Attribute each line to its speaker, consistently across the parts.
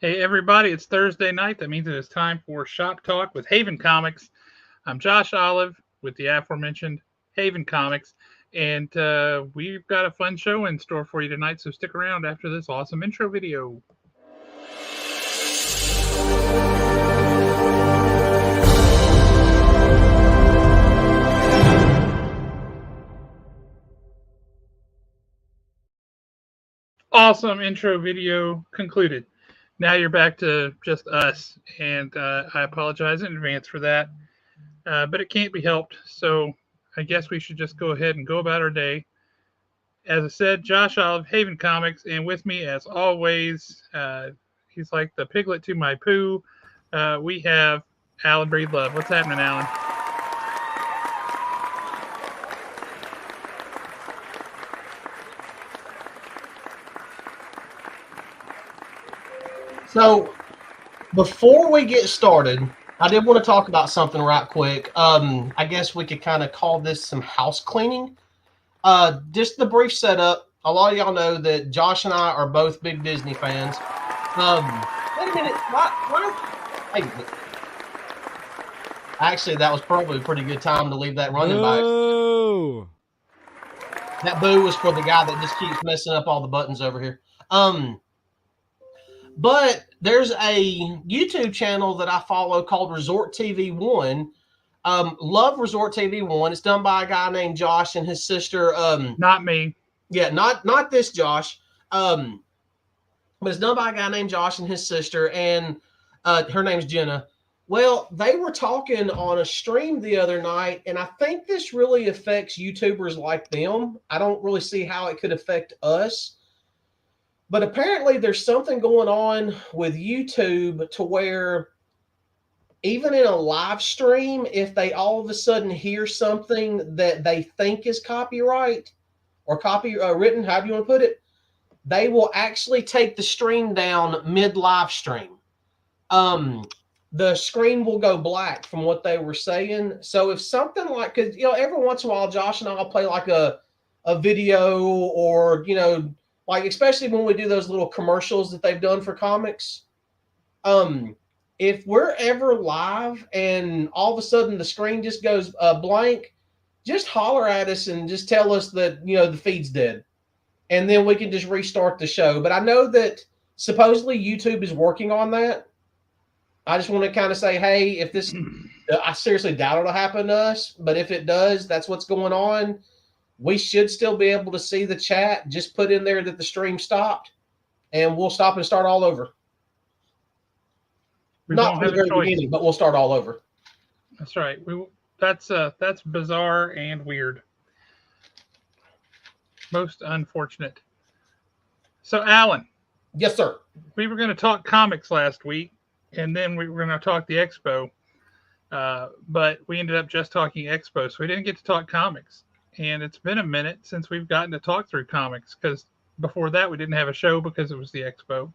Speaker 1: Hey, everybody, it's Thursday night. That means it is time for Shop Talk with Haven Comics. I'm Josh Olive with the aforementioned Haven Comics, and we've got a fun show in store for you tonight, so stick around after this awesome intro video. Awesome intro video concluded. Now you're back to just us, and I apologize in advance for that, but it can't be helped, so I guess we should just go ahead and go about our day. As I said, Josh Olive, Haven Comics, and with me, as always, he's like the piglet to my poo. We have Alan Breedlove. What's happening, Alan?
Speaker 2: So, before we get started, I did want to talk about something right quick. I guess we could kind of call this some house cleaning. Just the brief setup. A lot of y'all know that Josh and I are both big Disney fans. Wait a minute. Hey, actually, that was probably a pretty good time to leave that running back.
Speaker 3: Boo!
Speaker 2: That boo was for the guy that just keeps messing up all the buttons over here. But there's a YouTube channel that I follow called Resort TV One. Love Resort TV One. It's done by a guy named Josh and his sister.
Speaker 1: Not me.
Speaker 2: Yeah, not this Josh. But it's done by a guy named Josh and his sister, and her name's Jenna. Well, they were talking on a stream the other night, and I think this really affects YouTubers like them. I don't really see how it could affect us. But apparently there's something going on with YouTube to where even in a live stream, if they all of a sudden hear something that they think is copyright or written, however you want to put it, they will actually take the stream down mid-live stream. The screen will go black from what they were saying. So if something like, because, every once in a while, Josh and I'll play like a video or, like, especially when we do those little commercials that they've done for comics. If we're ever live and all of a sudden the screen just goes blank, just holler at us and just tell us that, the feed's dead. And then we can just restart the show. But I know that supposedly YouTube is working on that. I just want to kind of say, hey, if this, I seriously doubt it'll happen to us. But if it does, that's what's going on. We should still be able to see the chat. Just put in there that the stream stopped, and we'll stop and start all over. Not from the very beginning, but we'll start all over.
Speaker 1: That's right. That's bizarre and weird. Most unfortunate. So, Alan.
Speaker 2: Yes, sir.
Speaker 1: We were going to talk comics last week, and then we were going to talk the expo. But we ended up just talking expo, so we didn't get to talk comics. And it's been a minute since we've gotten to talk through comics, because before that we didn't have a show because it was the expo.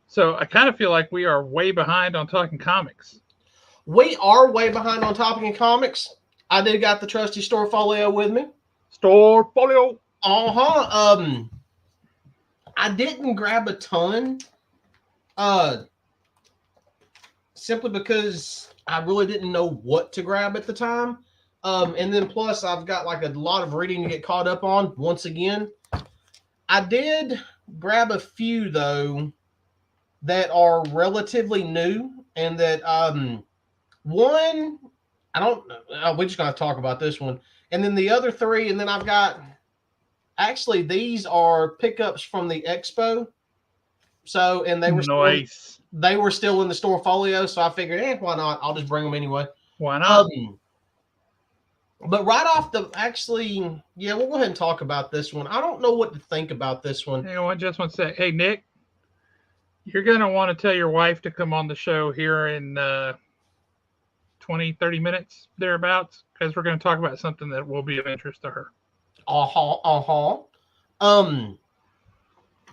Speaker 1: So I kind of feel like we are way behind on talking comics.
Speaker 2: We are way behind on talking comics. I did got the trusty Storefolio with me.
Speaker 1: Storefolio.
Speaker 2: I didn't grab a ton. Simply because I really didn't know what to grab at the time. And then plus I've got like a lot of reading to get caught up on once again. I did grab a few though that are relatively new, and that one, I don't know, we're just going to talk about this one. And then the other three, and then I've got, actually these are pickups from the expo. So, and they were
Speaker 1: nice.
Speaker 2: They were still in the Storefolio, so I figured, why not? I'll just bring them anyway.
Speaker 1: Why not?
Speaker 2: But right off the, actually, yeah, we'll go ahead and talk about this one. I don't know what to think about this one.
Speaker 1: You know what? Just want to say, hey, Nick, you're going to want to tell your wife to come on the show here in 20, 30 minutes, thereabouts, because we're going to talk about something that will be of interest to her.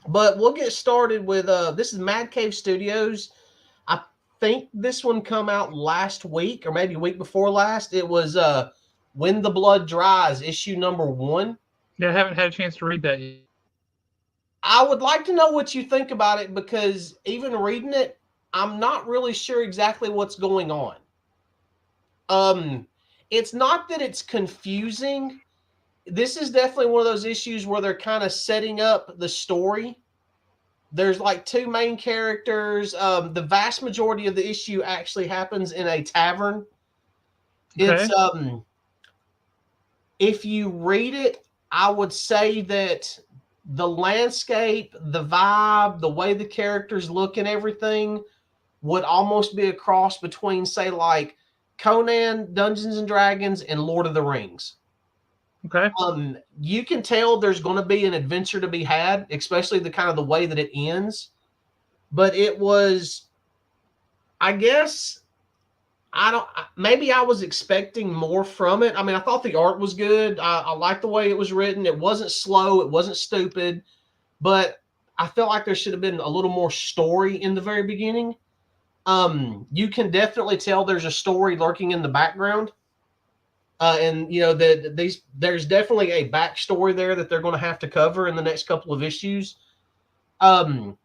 Speaker 2: But we'll get started with, this is Mad Cave Studios. I think this one come out last week, or maybe week before last. It was When the Blood Dries, issue number 1.
Speaker 1: Yeah, I haven't had a chance to read that yet.
Speaker 2: I would like to know what you think about it, because even reading it, I'm not really sure exactly what's going on. It's not that it's confusing. This is definitely one of those issues where they're kind of setting up the story. There's like two main characters. The vast majority of the issue actually happens in a tavern. It's
Speaker 1: Okay.
Speaker 2: If you read it, I would say that the landscape, the vibe, the way the characters look and everything would almost be a cross between, say, like Conan, Dungeons and Dragons, and Lord of the Rings.
Speaker 1: Okay.
Speaker 2: You can tell there's going to be an adventure to be had, especially the kind of the way that it ends. But it was, I guess, I don't. Maybe I was expecting more from it. I mean, I thought the art was good. I liked the way it was written. It wasn't slow. It wasn't stupid. But I felt like there should have been a little more story in the very beginning. You can definitely tell there's a story lurking in the background. And you know that there's definitely a backstory there that they're going to have to cover in the next couple of issues. But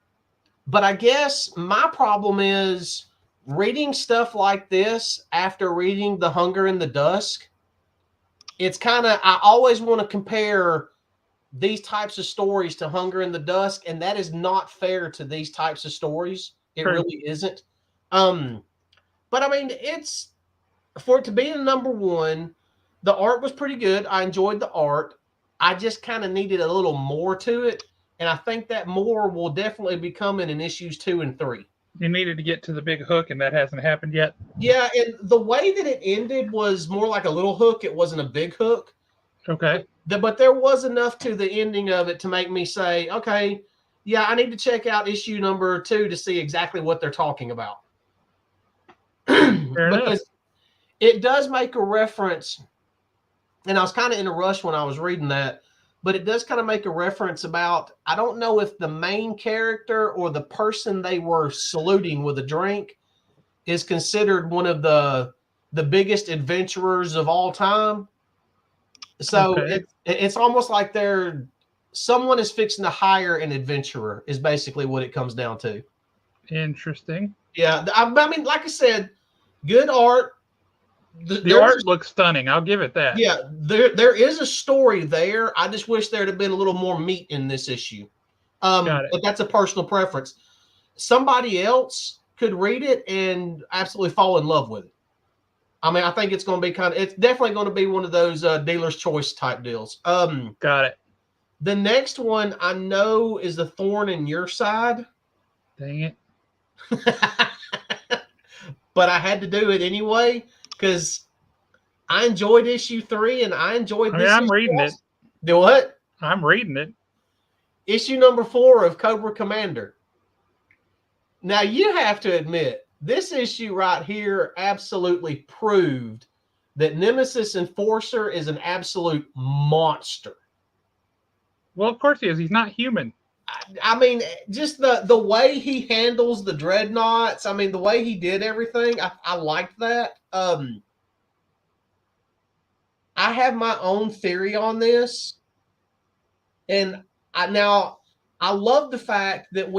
Speaker 2: I guess my problem is reading stuff like this after reading The Hunger in the Dusk. It's kind of, I always want to compare these types of stories to Hunger in the Dusk, and that is not fair to these types of stories. It
Speaker 1: True.
Speaker 2: really isn't. But I mean, it's for it to be in number one. The art was pretty good. I enjoyed the art. I just kind of needed a little more to it, and I think that more will definitely be coming in issues 2 and 3.
Speaker 1: You needed to get to the big hook, and that hasn't happened yet.
Speaker 2: Yeah, and the way that it ended was more like a little hook. It wasn't a big hook.
Speaker 1: Okay.
Speaker 2: But there was enough to the ending of it to make me say, okay, yeah, I need to check out issue number 2 to see exactly what they're talking about.
Speaker 1: Fair enough.
Speaker 2: Because it does make a reference, and I was kind of in a rush when I was reading that, but it does kind of make a reference about, I don't know if the main character or the person they were saluting with a drink is considered one of the biggest adventurers of all time. So
Speaker 1: Okay.
Speaker 2: it's almost like someone is fixing to hire an adventurer is basically what it comes down to.
Speaker 1: Interesting.
Speaker 2: Yeah, I mean, like I said, good art.
Speaker 1: The art looks stunning. I'll give it that.
Speaker 2: Yeah, there is a story there. I just wish there'd have been a little more meat in this issue.
Speaker 1: Got it.
Speaker 2: But that's a personal preference. Somebody else could read it and absolutely fall in love with it. I mean, I think it's going to be it's definitely going to be one of those dealer's choice type deals.
Speaker 1: Got it.
Speaker 2: The next one I know is the thorn in your side.
Speaker 1: Dang it.
Speaker 2: But I had to do it anyway because I enjoyed issue 3 and I enjoyed this.
Speaker 1: I'm reading it.
Speaker 2: Do what?
Speaker 1: I'm reading it.
Speaker 2: Issue number 4 of Cobra Commander. Now, you have to admit, this issue right here absolutely proved that Nemesis Enforcer is an absolute monster.
Speaker 1: Well, of course he is. He's not human.
Speaker 2: I mean, just the way he handles the dreadnoughts. I mean, the way he did everything. I liked that. I have my own theory on this. And I love the fact that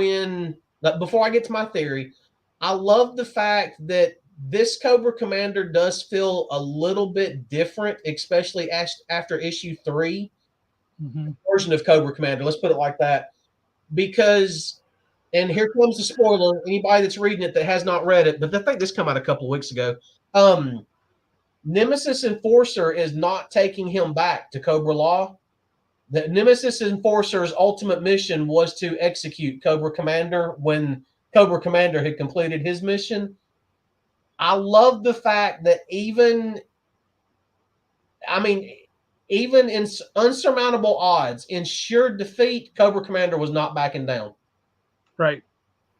Speaker 2: before I get to my theory, I love the fact that this Cobra Commander does feel a little bit different, especially after issue 3 version of Cobra Commander. Let's put it like that. Because, and here comes the spoiler, anybody that's reading it that has not read it, but I think this came out a couple of weeks ago. Nemesis Enforcer is not taking him back to Cobra Law. The Nemesis Enforcer's ultimate mission was to execute Cobra Commander when Cobra Commander had completed his mission. I love the fact that even in unsurmountable odds, in sure defeat, Cobra Commander was not backing down.
Speaker 1: Right.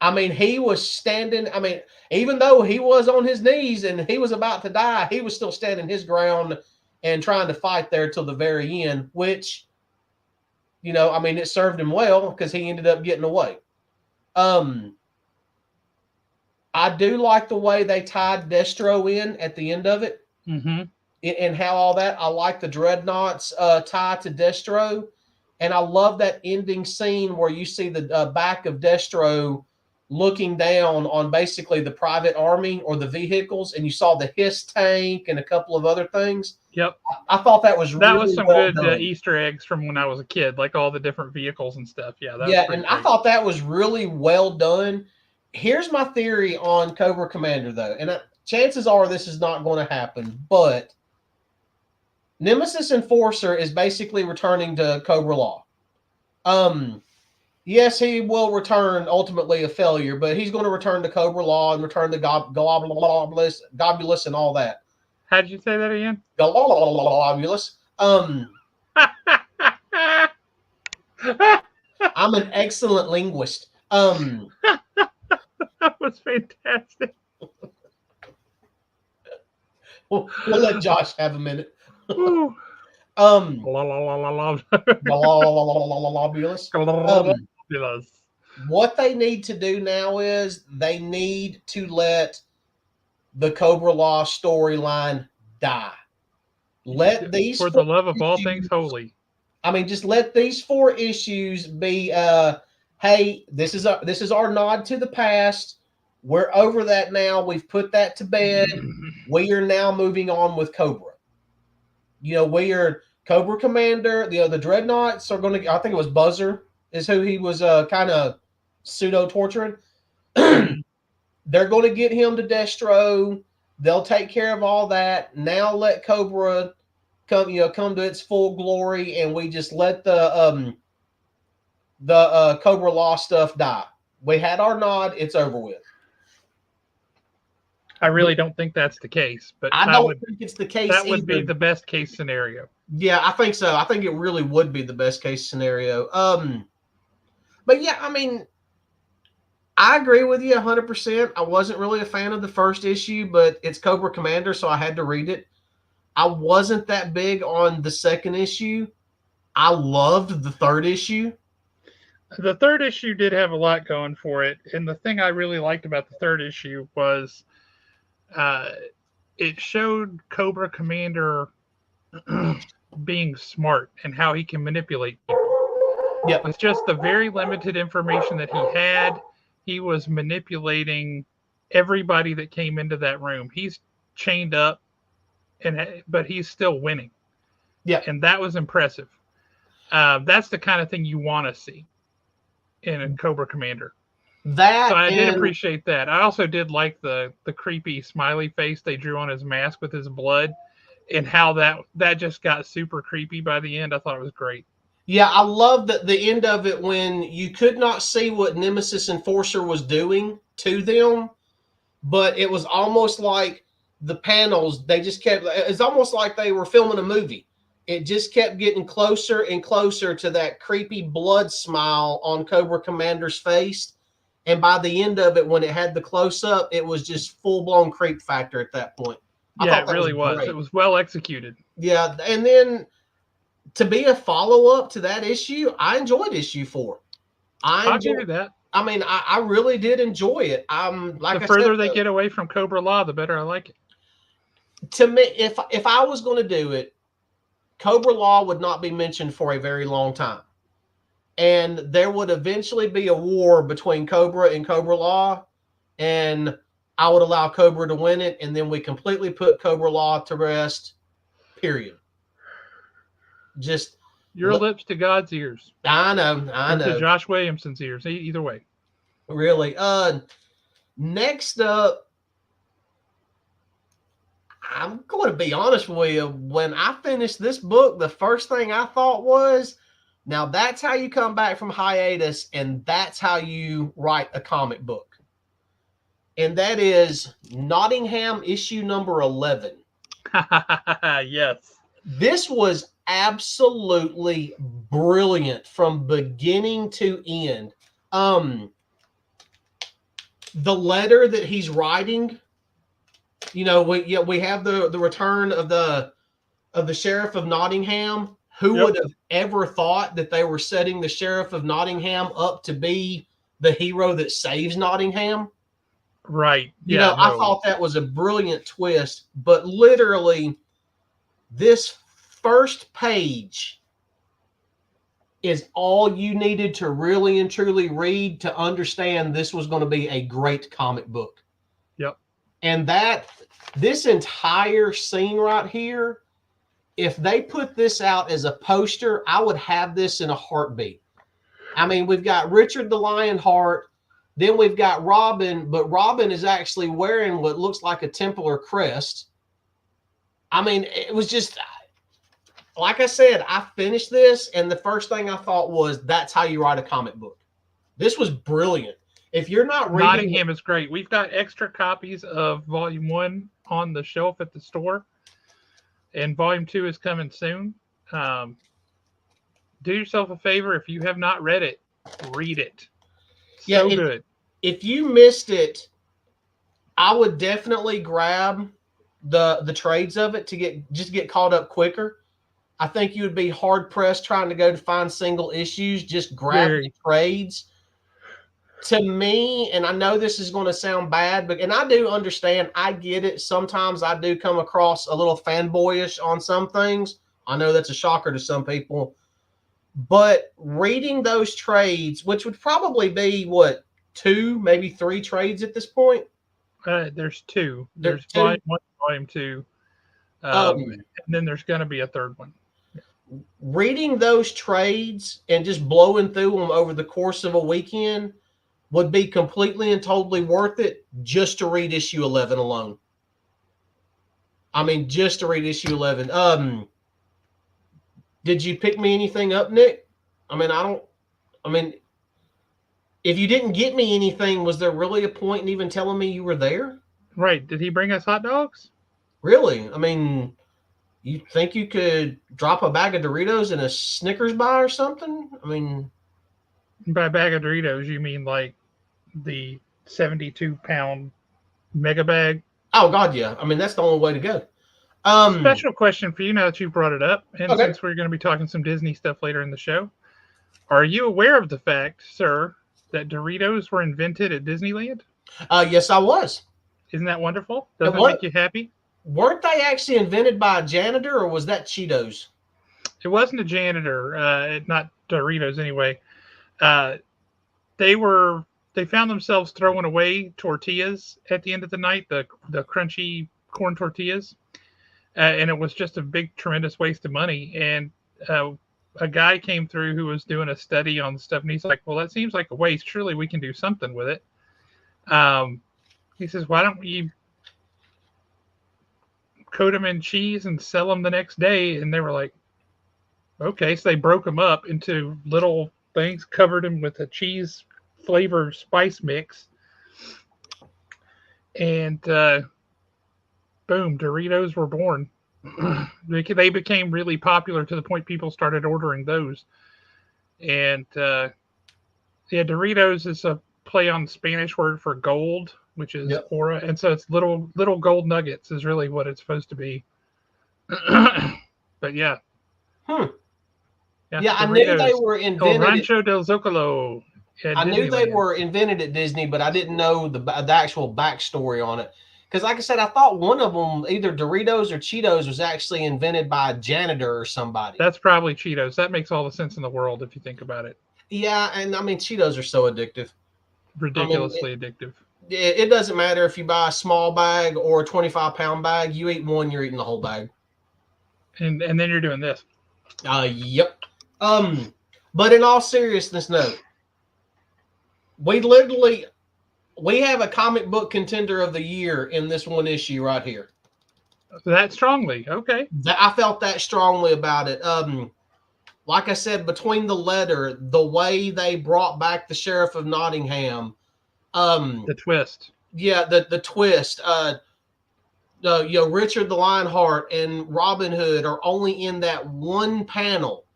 Speaker 2: I mean, he was standing. I mean, even though he was on his knees and he was about to die, he was still standing his ground and trying to fight there till the very end, which, it served him well because he ended up getting away. I do like the way they tied Destro in at the end of it.
Speaker 1: Mm-hmm.
Speaker 2: And how all that. I like the dreadnoughts tie to Destro. And I love that ending scene where you see the back of Destro looking down on basically the private army or the vehicles, and you saw the Hiss tank and a couple of other things.
Speaker 1: Yep.
Speaker 2: I thought that was
Speaker 1: That was
Speaker 2: really
Speaker 1: some
Speaker 2: well
Speaker 1: good
Speaker 2: done.
Speaker 1: Easter eggs from when I was a kid, like all the different vehicles and stuff. Yeah, that was
Speaker 2: Yeah,
Speaker 1: pretty
Speaker 2: and I
Speaker 1: great.
Speaker 2: thought that was really well done. Here's my theory on Cobra Commander, though, and chances are this is not going to happen, but Nemesis Enforcer is basically returning to Cobra Law. Yes, he will return ultimately a failure, but he's going to return to Cobra Law and return to Gobulus and all that.
Speaker 1: How did you say that again?
Speaker 2: Gobulus. I'm an excellent linguist.
Speaker 1: That was fantastic.
Speaker 2: We'll let Josh have a minute.
Speaker 1: Ooh.
Speaker 2: Um,
Speaker 1: La, la, la, la, la.
Speaker 2: Gobulus.
Speaker 1: Fabulous.
Speaker 2: What they need to do now is they need to let the Cobra Law storyline die. Let these
Speaker 1: For the love of all things holy.
Speaker 2: I mean, just let these 4 issues be. Hey, this is our nod to the past. We're over that now. We've put that to bed. We are now moving on with Cobra. You know, we are Cobra Commander. The Dreadnoughts are going to. I think it was Buzzer is who he was kind of pseudo torturing. They're going to get him to Destro. They'll take care of all that. Now let Cobra come to its full glory, and we just let the Cobra Law stuff die. We had our nod. It's over with.
Speaker 1: I really don't think that's the case, but
Speaker 2: I don't think it's the case.
Speaker 1: That would be the best case scenario.
Speaker 2: Yeah, I think so. I think it really would be the best case scenario. But yeah, I mean, I agree with you 100%. I wasn't really a fan of the first issue, but it's Cobra Commander, so I had to read it. I wasn't that big on the second issue. I loved the third issue.
Speaker 1: The third issue did have a lot going for it, and the thing I really liked about the third issue was it showed Cobra Commander being smart and how he can manipulate people.
Speaker 2: Yep.
Speaker 1: With just the very limited information that he had, he was manipulating everybody that came into that room. He's chained up, but he's still winning.
Speaker 2: Yeah,
Speaker 1: and that was impressive. That's the kind of thing you want to see in a Cobra Commander. So I did appreciate that. I also did like the creepy smiley face they drew on his mask with his blood, and how that just got super creepy by the end. I thought it was great.
Speaker 2: Yeah, I love the end of it when you could not see what Nemesis Enforcer was doing to them, but it was almost like the panels, it's almost like they were filming a movie. It just kept getting closer and closer to that creepy blood smile on Cobra Commander's face. And by the end of it, when it had the close up, it was just full blown creep factor at that point.
Speaker 1: Yeah, it really was. It was well executed.
Speaker 2: Yeah, and then to be a follow up to that issue, I enjoyed issue 4.
Speaker 1: I'll give you that.
Speaker 2: I mean, I really did enjoy it.
Speaker 1: The further they get away from Cobra Law, the better I like it.
Speaker 2: To me, if I was going to do it, Cobra Law would not be mentioned for a very long time. And there would eventually be a war between Cobra and Cobra Law, and I would allow Cobra to win it, and then we completely put Cobra Law to rest, period. Just
Speaker 1: your lips to God's ears.
Speaker 2: I know.
Speaker 1: Or to Josh Williamson's ears. Either way.
Speaker 2: Really. Next up, I'm going to be honest with you. When I finished this book, the first thing I thought was, now that's how you come back from hiatus, and that's how you write a comic book. And that is Nottingham issue number 11.
Speaker 1: Yes.
Speaker 2: This was absolutely brilliant from beginning to end. The letter that he's writing, we have the return of the sheriff of Nottingham. Who would have ever thought that they were setting the sheriff of Nottingham up to be the hero that saves Nottingham?
Speaker 1: Right.
Speaker 2: I thought that was a brilliant twist, but literally this first page is all you needed to really and truly read to understand this was going to be a great comic book.
Speaker 1: Yep.
Speaker 2: And this entire scene right here, if they put this out as a poster, I would have this in a heartbeat. I mean, we've got Richard the Lionheart, then we've got Robin, but Robin is actually wearing what looks like a Templar crest. I mean, it was just, like I said, I finished this, and the first thing I thought was, that's how you write a comic book. This was brilliant. If you're not reading,
Speaker 1: Nottingham is great. We've got extra copies of Volume 1 on the shelf at the store, and Volume 2 is coming soon. Do yourself a favor. If you have not read it, read it. So good.
Speaker 2: If you missed it, I would definitely grab the trades of it to get caught up quicker. I think you would be hard pressed trying to go to find single issues. Just grab the trades. To me, and I know this is going to sound bad, and I do understand, I get it. Sometimes I do come across a little fanboyish on some things. I know that's a shocker to some people, but reading those trades, which would probably be what, 2, maybe 3 trades at this point.
Speaker 1: There's 2. There's Volume 1, Volume 2, and then there's going to be a third one.
Speaker 2: Reading those trades and just blowing through them over the course of a weekend would be completely and totally worth it just to read issue 11 alone. I mean, just to read issue 11. Did you pick me anything up, Nick? I mean, if you didn't get me anything, was there really a point in even telling me you were there?
Speaker 1: Right. Did he bring us hot dogs?
Speaker 2: Really? I mean, you think you could drop a bag of Doritos and a Snickers bar or something? I mean,
Speaker 1: by bag of Doritos, you mean like the 72-pound mega bag?
Speaker 2: Oh, God, yeah. I mean, that's the only way to go.
Speaker 1: Special question for you now that you brought it up, and since we're going to be talking some Disney stuff later in the show, are you aware of the fact, sir, that Doritos were invented at Disneyland?
Speaker 2: Yes, I was.
Speaker 1: Isn't that wonderful? Doesn't it make you happy?
Speaker 2: Weren't they actually invented by a janitor, or was that Cheetos?
Speaker 1: It wasn't a janitor, not Doritos anyway. They found themselves throwing away tortillas at the end of the night, the crunchy corn tortillas, and it was just a big, tremendous waste of money. And a guy came through who was doing a study on stuff, and he's like, well, that seems like a waste. Surely we can do something with it. He says, why don't we coat them in cheese and sell them the next day? And they were like, okay. So they broke them up into little things, covered them with a cheese flavor spice mix, and boom, Doritos were born. They became really popular to the point people started ordering those. And Doritos is a play on the Spanish word for gold, which is ora, and so it's little gold nuggets is really what it's supposed to be. But yeah.
Speaker 2: Yeah, I knew they were invented.
Speaker 1: Rancho del Zocalo.
Speaker 2: I knew they were invented at Disney, but I didn't know the actual backstory on it. Because, like I said, I thought one of them, either Doritos or Cheetos, was actually invented by a janitor or somebody.
Speaker 1: That's probably Cheetos. That makes all the sense in the world if you think about it.
Speaker 2: Yeah, and I mean, Cheetos are so addictive.
Speaker 1: Ridiculously addictive.
Speaker 2: It doesn't matter if you buy a small bag or a 25-pound bag. You eat one, you're eating the whole bag.
Speaker 1: And then you're doing this.
Speaker 2: Yep. But in all seriousness, no. We have a comic book contender of the year in this one issue right here.
Speaker 1: That strongly, okay.
Speaker 2: I felt that strongly about it. Like I said, between the letter, the way they brought back the Sheriff of Nottingham,
Speaker 1: the twist.
Speaker 2: Yeah, the twist. Richard the Lionheart and Robin Hood are only in that one panel,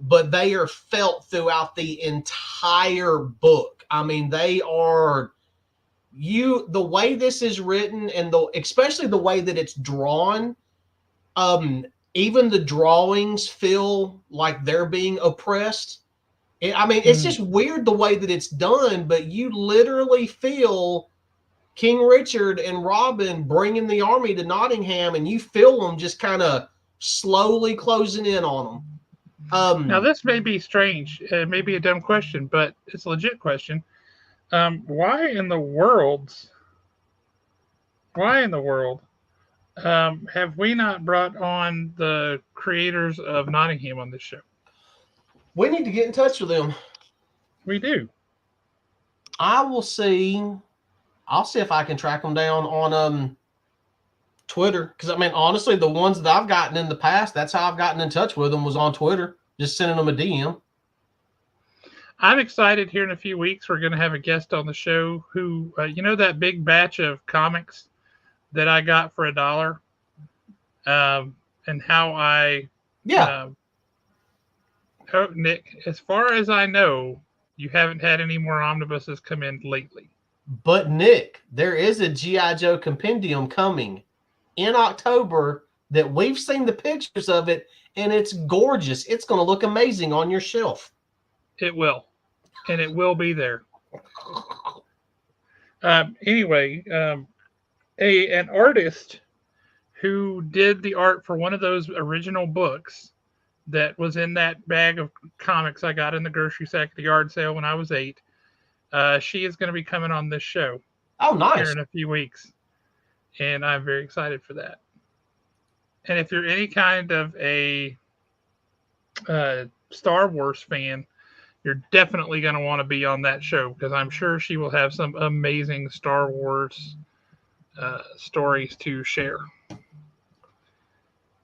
Speaker 2: but they are felt throughout the entire book. I mean, they are the way this is written, and especially the way that it's drawn. Even the drawings feel like they're being oppressed. It's just weird the way that it's done, but you literally feel King Richard and Robin bringing the army to Nottingham, and you feel them just kind of slowly closing in on them.
Speaker 1: Now,
Speaker 2: Um,
Speaker 1: this may be strange, it may be a dumb question, but it's a legit question. Why in the world? Why in the world have we not brought on the creators of Nottingham on this show?
Speaker 2: we need to get in touch with them.
Speaker 1: We do.
Speaker 2: I will see. I'll see if I can track them down on Twitter. Because I mean, honestly, the ones that I've gotten in the past, that's how I've gotten in touch with them was on Twitter, just sending them a DM.
Speaker 1: I'm excited. Here in a few weeks, we're going to have a guest on the show who, that big batch of comics that I got for $1, and how I,
Speaker 2: Yeah,
Speaker 1: oh, Nick, as far as I know, you haven't had any more omnibuses come in lately.
Speaker 2: but Nick, there is a GI Joe compendium coming in October that we've seen the pictures of it, and it's gorgeous. It's going to look amazing on your shelf.
Speaker 1: It will, and it will be there. Anyway, an artist who did the art for one of those original books that was in that bag of comics I got in the grocery sack at the yard sale when I was 8. She is going to be coming on this show
Speaker 2: Oh,
Speaker 1: here
Speaker 2: nice.
Speaker 1: in a few weeks, and I'm very excited for that. And if you're any kind of a Star Wars fan, you're definitely going to want to be on that show because I'm sure she will have some amazing Star Wars stories to share.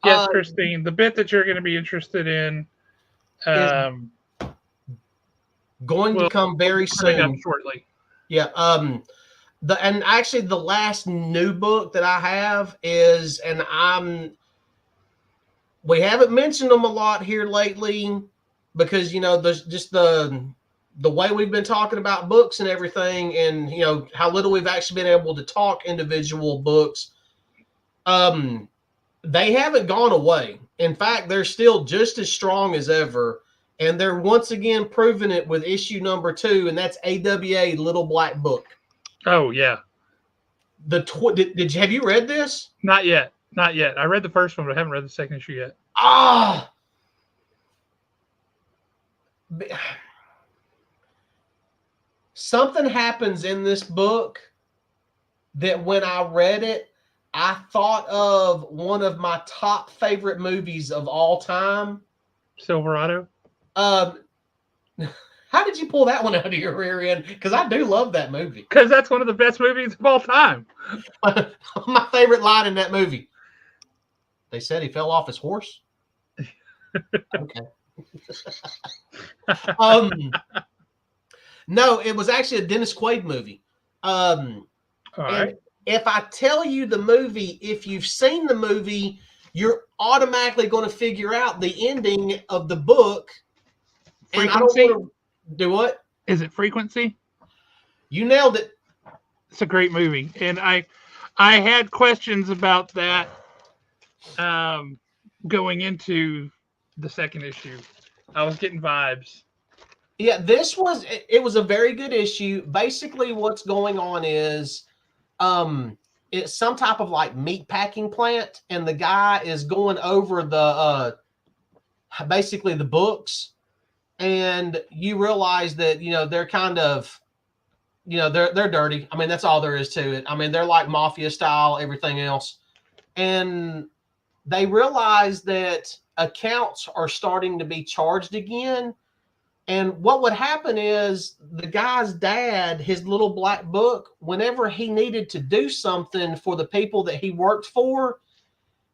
Speaker 1: Yes, Christine, the bit that you're going to be interested in
Speaker 2: Is going to
Speaker 1: will
Speaker 2: come very
Speaker 1: coming up
Speaker 2: soon.
Speaker 1: shortly.
Speaker 2: Yeah. And actually the last new book that I have is, and we haven't mentioned them a lot here lately because there's just the way we've been talking about books and everything, and how little we've actually been able to talk individual books. They haven't gone away. In fact, they're still just as strong as ever. And they're once again proving it with issue number 2, and that's AWA Little Black Book.
Speaker 1: Oh yeah.
Speaker 2: Did you have you read this?
Speaker 1: Not yet. Not yet. I read the first one, but I haven't read the second issue yet.
Speaker 2: Ah. Something happens in this book that when I read it, I thought of one of my top favorite movies of all time.
Speaker 1: Silverado?
Speaker 2: How did you pull that one out of your rear end? Because I do love that movie.
Speaker 1: Because that's one of the best movies of all time.
Speaker 2: My favorite line in that movie. They said he fell off his horse. Okay. No, it was actually a Dennis Quaid movie.
Speaker 1: All right.
Speaker 2: If I tell you the movie, if you've seen the movie, you're automatically going to figure out the ending of the book.
Speaker 1: Frequency?
Speaker 2: And I don't want to do what?
Speaker 1: Is it Frequency?
Speaker 2: You nailed it.
Speaker 1: It's a great movie, and I had questions about that going into the second issue. I was getting vibes.
Speaker 2: Yeah, it was a very good issue. Basically, what's going on is it's some type of like meat packing plant, and the guy is going over the basically the books, and you realize that they're kind of they're dirty. I mean, that's all there is to it. I mean, they're like mafia style, everything else, and they realize that accounts are starting to be charged again. And what would happen is the guy's dad, his little black book, whenever he needed to do something for the people that he worked for,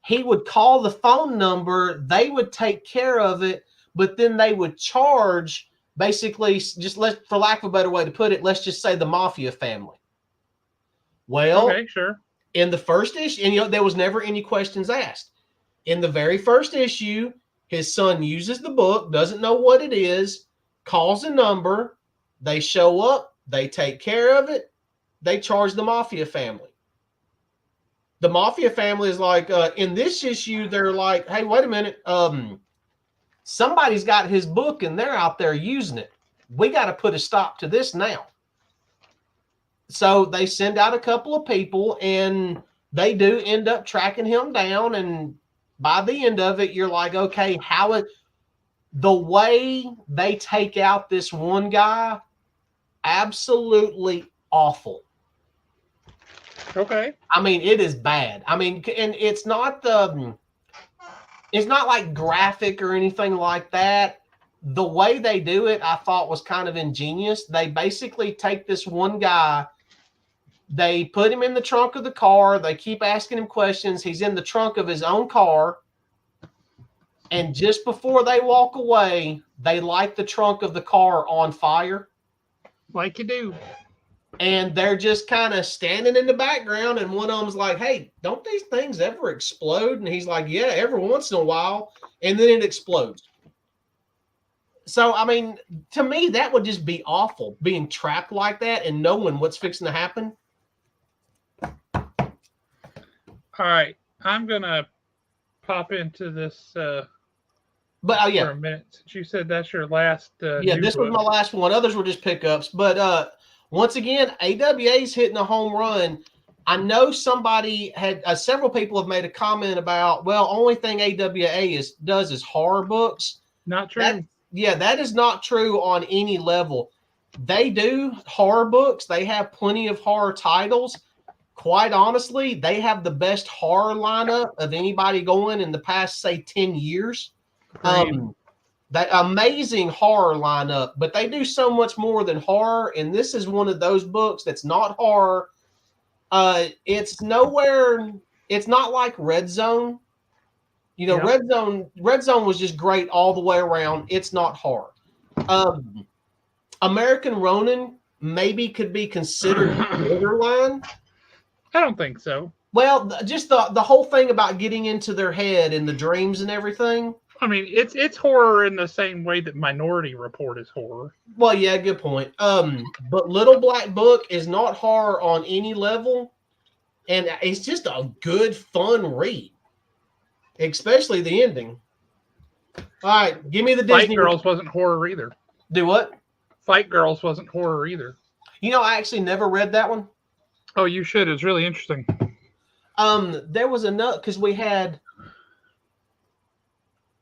Speaker 2: he would call the phone number, they would take care of it, but then they would charge, basically, for lack of a better way to put it, let's just say the mafia family. Well,
Speaker 1: okay, sure.
Speaker 2: In the first issue, and there was never any questions asked. In the very first issue, his son uses the book, doesn't know what it is, calls a number, they show up, they take care of it, they charge the mafia family. The mafia family is like, in this issue, they're like, hey, wait a minute, somebody's got his book and they're out there using it. We got to put a stop to this now. So they send out a couple of people, and they do end up tracking him down, and by the end of it, you're like, okay, The way they take out this one guy, absolutely awful.
Speaker 1: Okay.
Speaker 2: I mean, it is bad. I mean, and it's not like graphic or anything like that. The way they do it, I thought was kind of ingenious. They basically take this one guy, they put him in the trunk of the car. They keep asking him questions. He's in the trunk of his own car. And just before they walk away, they light the trunk of the car on fire.
Speaker 1: Like you do.
Speaker 2: And they're just kind of standing in the background. And one of them's like, hey, don't these things ever explode? And he's like, yeah, every once in a while. And then it explodes. So, I mean, to me, that would just be awful, being trapped like that and knowing what's fixing to happen.
Speaker 1: All right. I'm going to pop into this
Speaker 2: yeah,
Speaker 1: for a minute. Since you said that's your last
Speaker 2: yeah, this
Speaker 1: book.
Speaker 2: was my last one. Others were just pickups. But once again, AWA's hitting a home run. I know somebody had several people have made a comment about, well, only thing AWA does is horror books.
Speaker 1: Not true.
Speaker 2: That is not true on any level. They do horror books. They have plenty of horror titles. Quite honestly, they have the best horror lineup of anybody going in the past, say, 10 years. That amazing horror lineup, but they do so much more than horror. And this is one of those books that's not horror. It's nowhere. It's not like Red Zone. You know, yep. Red Zone was just great all the way around. It's not horror. American Ronin maybe could be considered borderline.
Speaker 1: I don't think so.
Speaker 2: Well, just the whole thing about getting into their head and the dreams and everything.
Speaker 1: I mean, it's horror in the same way that Minority Report is horror.
Speaker 2: Well, yeah, good point. But Little Black Book is not horror on any level, and it's just a good, fun read, especially the ending. All right, give me the Disney.
Speaker 1: Fight Girls wasn't horror either.
Speaker 2: Do what?
Speaker 1: Fight Girls wasn't horror either.
Speaker 2: You know, I actually never read that one.
Speaker 1: Oh, you should. It's really interesting.
Speaker 2: There was another, because we had,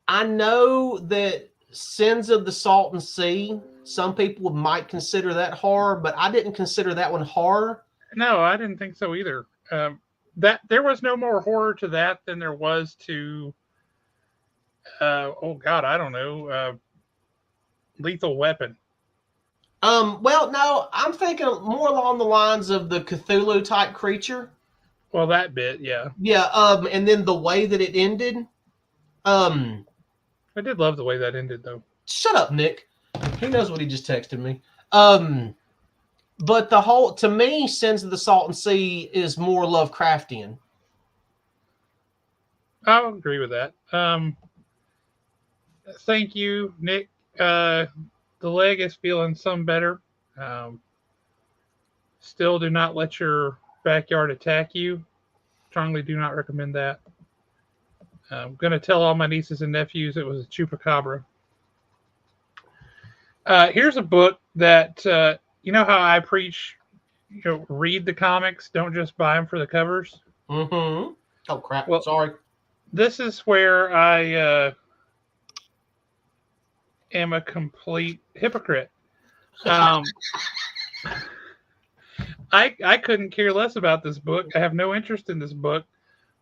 Speaker 2: I know that Sins of the Salton Sea, some people might consider that horror, but I didn't consider that one horror.
Speaker 1: No, I didn't think so either. That there was no more horror to that than there was to, I don't know, Lethal Weapon.
Speaker 2: Well, no, I'm thinking more along the lines of the Cthulhu type creature.
Speaker 1: Well, that bit, yeah.
Speaker 2: Yeah, and then the way that it ended.
Speaker 1: I did love the way that ended, though.
Speaker 2: Shut up, Nick. He knows what he just texted me. But to me, Sins of the Salton Sea is more Lovecraftian.
Speaker 1: I'll agree with that. Thank you, Nick. The leg is feeling some better. Still do not let your backyard attack you. Strongly do not recommend that. I'm going to tell all my nieces and nephews it was a chupacabra. Here's a book that, you know how I preach, read the comics, don't just buy them for the covers?
Speaker 2: Mm-hmm. Oh, crap.
Speaker 1: Well,
Speaker 2: sorry. This
Speaker 1: is where I am a complete hypocrite. I couldn't care less about this book. I have no interest in this book.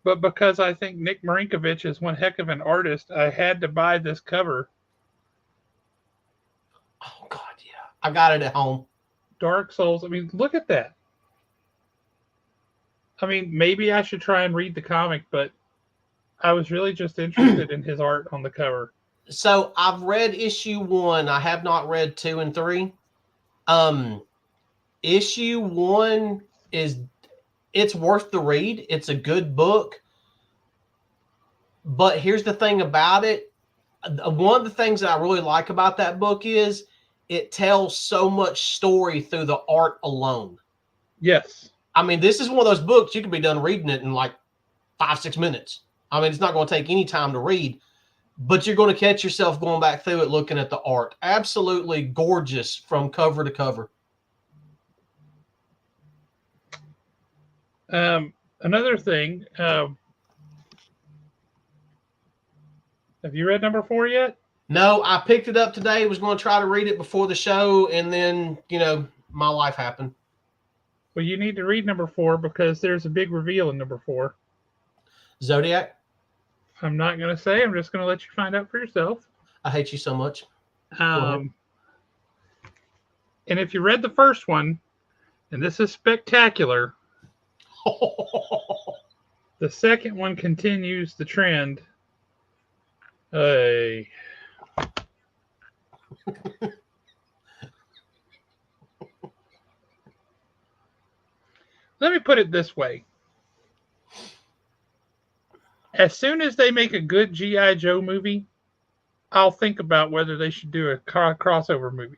Speaker 1: But because I think Nick Marinkovich is one heck of an artist, I had to buy this cover.
Speaker 2: Oh, God, yeah. I got it at home.
Speaker 1: Dark Souls. I mean, look at that. I mean, maybe I should try and read the comic, but I was really just interested in his art on the cover.
Speaker 2: So I've read issue 1. I have not read 2 and 3. Issue 1 it's worth the read. It's a good book. But here's the thing about it. One of the things that I really like about that book is it tells so much story through the art alone.
Speaker 1: Yes.
Speaker 2: I mean, this is one of those books you can be done reading it in like 5-6 minutes. I mean, it's not going to take any time to read, but you're going to catch yourself going back through it, looking at the art. Absolutely gorgeous from cover to cover.
Speaker 1: Another thing, have you read number 4 yet?
Speaker 2: No, I picked it up today. Was going to try to read it before the show, and then my life happened.
Speaker 1: Well, you need to read number 4 because there's a big reveal in number 4.
Speaker 2: Zodiac.
Speaker 1: I'm not going to say. I'm just going to let you find out for yourself.
Speaker 2: I hate you so much.
Speaker 1: And if you read the first one, and this is spectacular, the second one continues the trend. Let me put it this way. As soon as they make a good G.I. Joe movie, I'll think about whether they should do a crossover movie.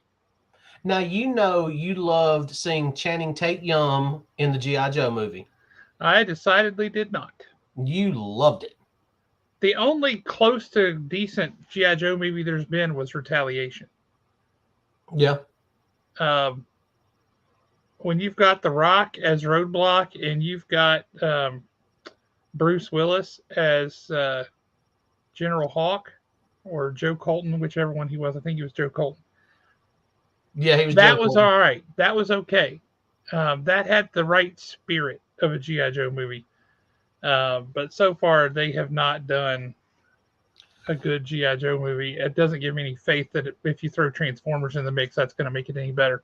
Speaker 2: Now, you loved seeing Channing Tatum in the G.I. Joe movie.
Speaker 1: I decidedly did not.
Speaker 2: You loved it.
Speaker 1: The only close to decent G.I. Joe movie there's been was Retaliation.
Speaker 2: Yeah.
Speaker 1: When you've got The Rock as Roadblock and you've got Bruce Willis as General Hawk or Joe Colton, whichever one he was. I think he was Joe Colton.
Speaker 2: Yeah, he was.
Speaker 1: That was all right. That was okay. That had the right spirit of a G.I. Joe movie. But so far, they have not done a good G.I. Joe movie. It doesn't give me any faith that if you throw Transformers in the mix, that's going to make it any better.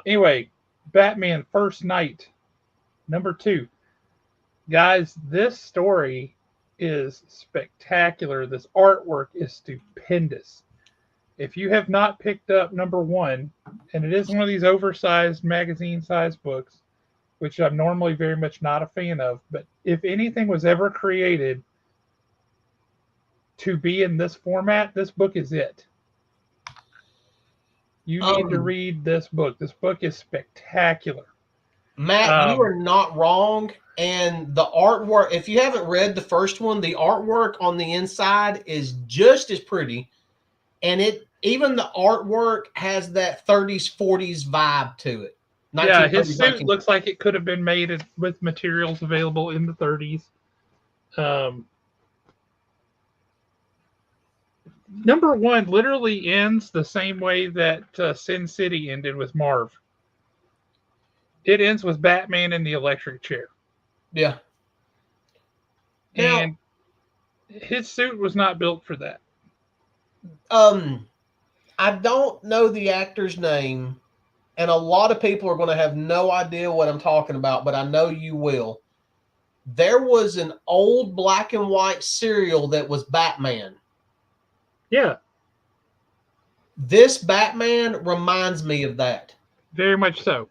Speaker 1: Anyway, Batman First Night, number 2. Guys, this story is spectacular. This artwork is stupendous. If you have not picked up number 1, and it is one of these oversized magazine-sized books, which I'm normally very much not a fan of, but if anything was ever created to be in this format, this book is it. You need to read this book. This book is spectacular.
Speaker 2: Matt, you are not wrong. And the artwork, if you haven't read the first one, the artwork on the inside is just as pretty. And even the artwork has that 30s, 40s vibe to it.
Speaker 1: Yeah, his suit looks like it could have been made with materials available in the 30s. Number 1 literally ends the same way that Sin City ended with Marv. It ends with Batman in the electric chair.
Speaker 2: Yeah.
Speaker 1: And his suit was not built for that.
Speaker 2: I don't know the actor's name, and a lot of people are going to have no idea what I'm talking about, but I know you will. There was an old black and white serial that was Batman.
Speaker 1: Yeah.
Speaker 2: This Batman reminds me of that.
Speaker 1: Very much so.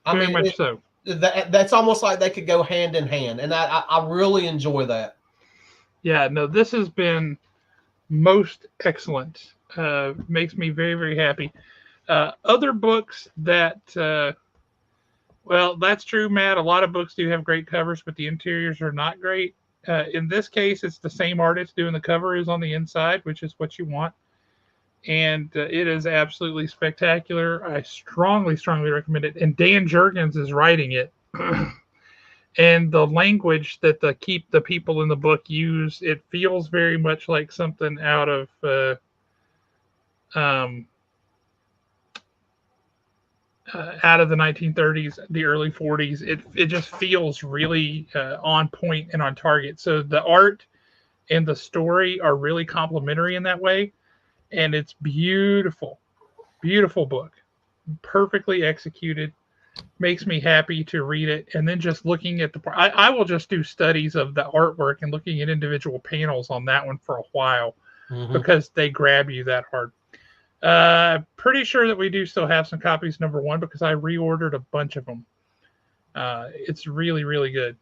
Speaker 1: Very much so.
Speaker 2: That's almost like they could go hand in hand, and I really enjoy that.
Speaker 1: Yeah, no, this has been most excellent. Makes me very, very happy. Other books that, well, that's true, Matt. A lot of books do have great covers, but the interiors are not great. In this case, it's the same artist doing the cover as on the inside, which is what you want. And it is absolutely spectacular. I strongly, strongly recommend it. And Dan Jurgens is writing it. And the language that the people in the book use, it feels very much like something out of the 1930s, the early 40s. It just feels really on point and on target. So the art and the story are really complementary in that way. And it's beautiful, beautiful book, perfectly executed, makes me happy to read it. And then just looking at I will just do studies of the artwork and looking at individual panels on that one for a while because they grab you that hard. Pretty sure that we do still have some copies, number 1, because I reordered a bunch of them. It's really, really good.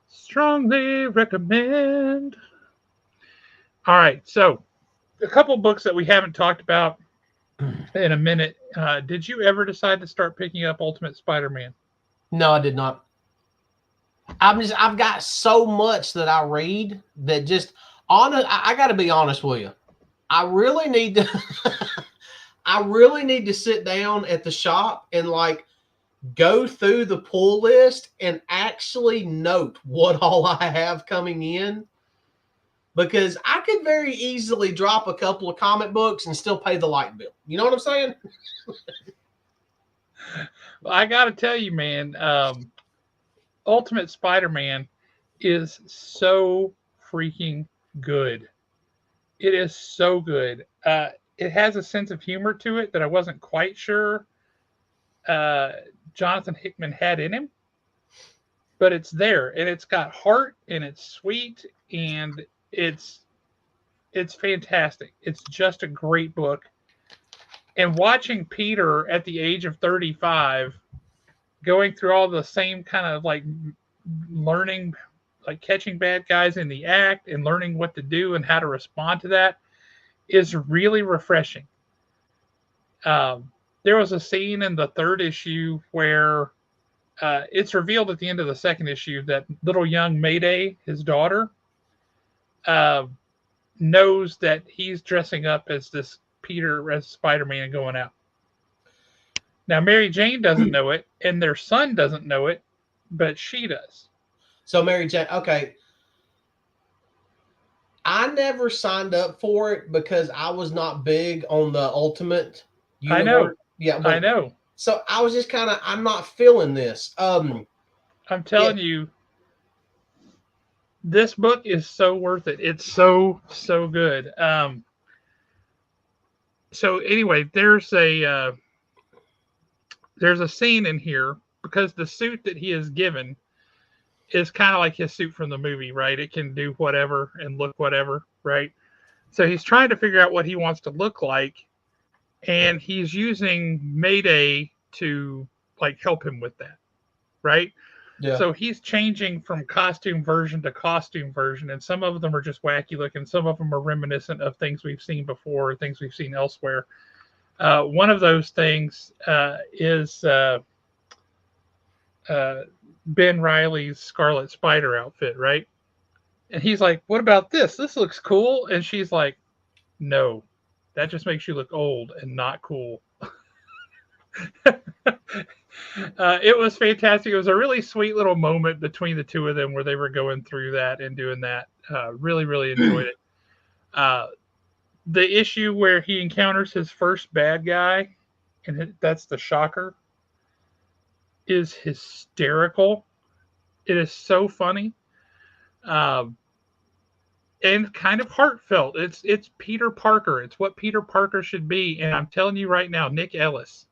Speaker 1: Strongly recommend. All right, so a couple books that we haven't talked about in a minute. Did you ever decide to start picking up Ultimate Spider-Man?
Speaker 2: No, I did not. I've got so much that I read that just I got to be honest with you. I really need to sit down at the shop and like go through the pull list and actually note what all I have coming in. because I could very easily drop a couple of comic books and still pay the light bill. You know what I'm saying?
Speaker 1: Well, I got to tell you, man, Ultimate Spider-Man is so freaking good. It is so good. It has a sense of humor to it that I wasn't quite sure uh, Jonathan Hickman had in him, but it's there, and it's got heart, and it's sweet, and it's it's fantastic. It's just a great book. And watching Peter at the age of 35 going through all the same kind of like learning, like catching bad guys in the act and learning what to do and how to respond to that is really refreshing. There was a scene in the third issue where it's revealed at the end of the second issue that little young Mayday, his daughter, uh, knows that he's dressing up as this Peter, as Spider-Man, and going out. Now, Mary Jane doesn't know it, and their son doesn't know it, but she does.
Speaker 2: So Mary Jane, okay. I never signed up for it because I was not big on the Ultimate
Speaker 1: I know.
Speaker 2: Universe. Yeah,
Speaker 1: I know.
Speaker 2: So I was just kind of, I'm not feeling this.
Speaker 1: I'm telling you, this book is so worth it. It's so good. So anyway, there's a scene in here because the suit that he is given is kind of like his suit from the movie, right? It can do whatever and look whatever, right? So he's trying to figure out what he wants to look like, and he's using Mayday to like help him with that, right?
Speaker 2: Yeah.
Speaker 1: So he's changing from costume version to costume version, and some of them are just wacky looking. Some of them are reminiscent of things we've seen before, or things we've seen elsewhere. One of those things is Ben Riley's Scarlet Spider outfit, right? And he's like, "What about this? This looks cool." And she's like, "No, that just makes you look old and not cool." It was fantastic. It was a really sweet little moment between the two of them where they were going through that and doing that. Really, really enjoyed it. The issue where he encounters his first bad guy, and that's the Shocker, is hysterical. It is so funny, um, and kind of heartfelt. It's Peter Parker. It's what Peter Parker should be. And I'm telling you right now, Nick Ellis,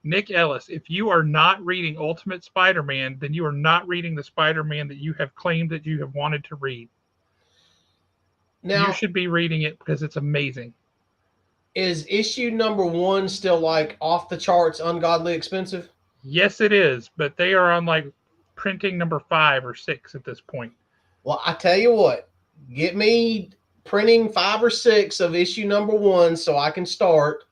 Speaker 1: if you are not reading Ultimate Spider-Man, then you are not reading the Spider-Man that you have claimed that you have wanted to read. Now, you should be reading it because it's amazing.
Speaker 2: Is issue number 1 still like off the charts, ungodly expensive?
Speaker 1: Yes, it is, but they are on like printing number 5 or 6 at this point.
Speaker 2: Well, I tell you what, get me printing 5 or 6 of issue number 1 so I can start,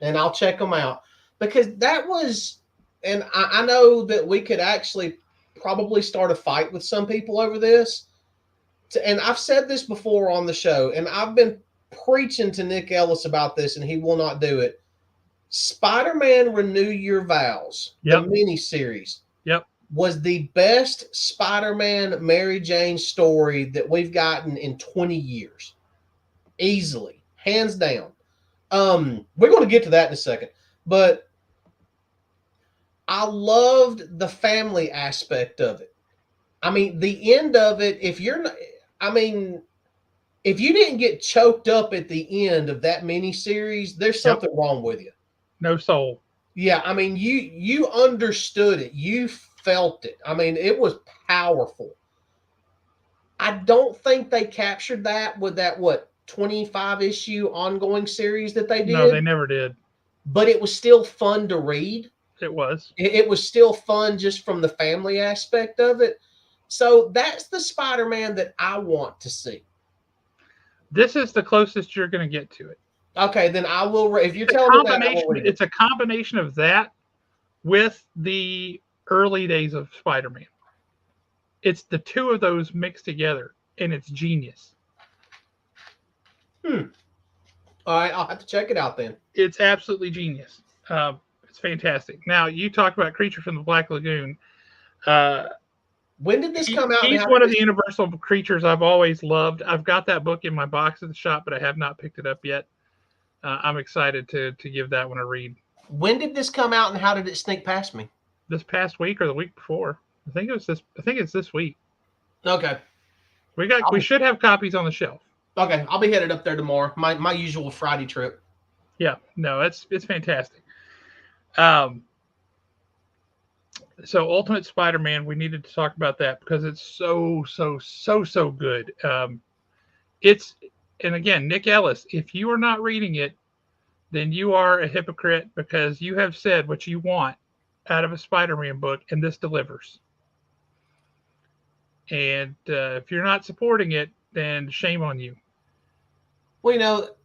Speaker 2: and I'll check them out. Because that was, and I know that we could actually probably start a fight with some people over this. And I've said this before on the show, and I've been preaching to Nick Ellis about this, and he will not do it. Spider-Man Renew Your Vows, the miniseries, was the best Spider-Man Mary Jane story that we've gotten in 20 years. Easily. Hands down. We're going to get to that in a second. But I loved the family aspect of it. I mean, the end of it, if you're not, I mean, if you didn't get choked up at the end of that miniseries, there's something wrong with you.
Speaker 1: No soul.
Speaker 2: Yeah, I mean, you understood it. You felt it. I mean, it was powerful. I don't think they captured that with that, 25 issue ongoing series that they did?
Speaker 1: No, they never did.
Speaker 2: But it was still fun to read.
Speaker 1: It was.
Speaker 2: It was still fun just from the family aspect of it. So that's the Spider-Man that I want to see.
Speaker 1: This is the closest you're going to get to it.
Speaker 2: Okay, then I will. If you're telling me that, I will read it.
Speaker 1: It's a combination of that with the early days of Spider-Man. It's the two of those mixed together, and it's genius.
Speaker 2: All right, I'll have to check it out then.
Speaker 1: It's absolutely genius. It's fantastic. Now, you talked about Creature from the Black Lagoon.
Speaker 2: When did this come out? And
Speaker 1: He's
Speaker 2: how
Speaker 1: one
Speaker 2: did
Speaker 1: of the universal creatures I've always loved. I've got that book in my box at the shop, but I have not picked it up yet. I'm excited to give that one a read.
Speaker 2: When did this come out, and how did it sneak past me?
Speaker 1: This past week or the week before? I think it was this. I think it's this week.
Speaker 2: Okay.
Speaker 1: We should have copies on the shelf.
Speaker 2: Okay, I'll be headed up there tomorrow. My usual Friday trip.
Speaker 1: Yeah, no, it's fantastic. So Ultimate Spider-Man, we needed to talk about that because it's so good. It's and again, Nick Ellis, if you are not reading it, then you are a hypocrite because you have said what you want out of a Spider-Man book, and this delivers. And if you're not supporting it, then shame on you.
Speaker 2: Well,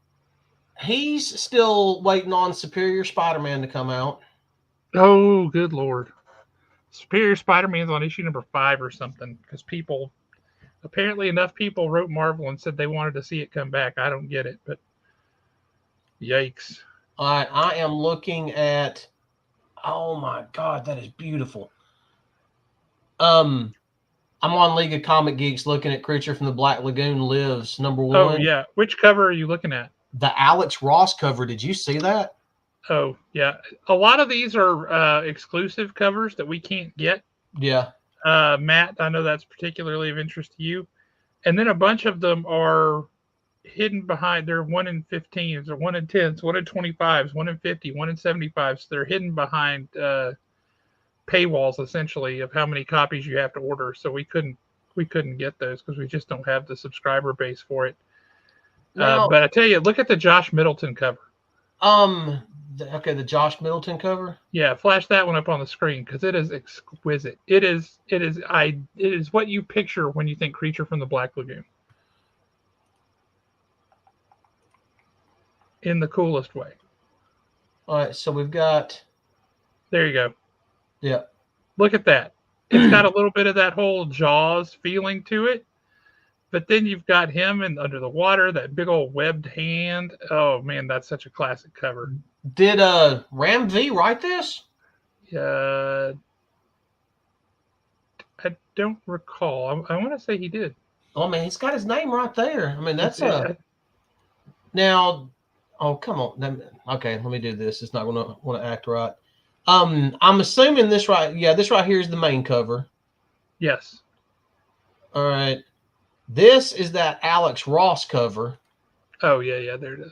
Speaker 2: he's still waiting on Superior Spider-Man to come out.
Speaker 1: Oh, good Lord. Superior Spider-Man's on issue number 5 or something because apparently enough people wrote Marvel and said they wanted to see it come back. I don't get it, but yikes.
Speaker 2: All right, I am looking at. Oh my God, that is beautiful. I'm on League of Comic Geeks looking at Creature from the Black Lagoon Lives #1.
Speaker 1: Oh yeah, which cover are you looking at?
Speaker 2: The Alex Ross cover. Did you see that?
Speaker 1: Oh yeah, a lot of these are exclusive covers that we can't get.
Speaker 2: Yeah.
Speaker 1: Matt, I know that's particularly of interest to you. And then a bunch of them are hidden behind. They're 1 in 15s, or 1 in 10s, 1 in 25s, 1 in 50, 1 in 75s. They're hidden behind paywalls essentially of how many copies you have to order. So we couldn't get those because we just don't have the subscriber base for it.
Speaker 2: Now,
Speaker 1: but I tell you, look at the Josh Middleton cover.
Speaker 2: The Josh Middleton cover.
Speaker 1: Yeah, flash that one up on the screen because it is exquisite. It is what you picture when you think Creature from the Black Lagoon. In the coolest way.
Speaker 2: All right, so we've got.
Speaker 1: There you go.
Speaker 2: Yeah.
Speaker 1: Look at that. It's got a little bit of that whole Jaws feeling to it. But then you've got him and under the water, that big old webbed hand. Oh man, that's such a classic cover.
Speaker 2: Did Ram V write this?
Speaker 1: I don't recall. I want to say he did.
Speaker 2: Oh man, he's got his name right there. I mean, that's now. Oh come on. Okay, let me do this. It's not going to want to act right. I'm assuming this right. Yeah, this right here is the main cover.
Speaker 1: Yes.
Speaker 2: All right. This is that Alex Ross cover.
Speaker 1: Oh yeah, there it is.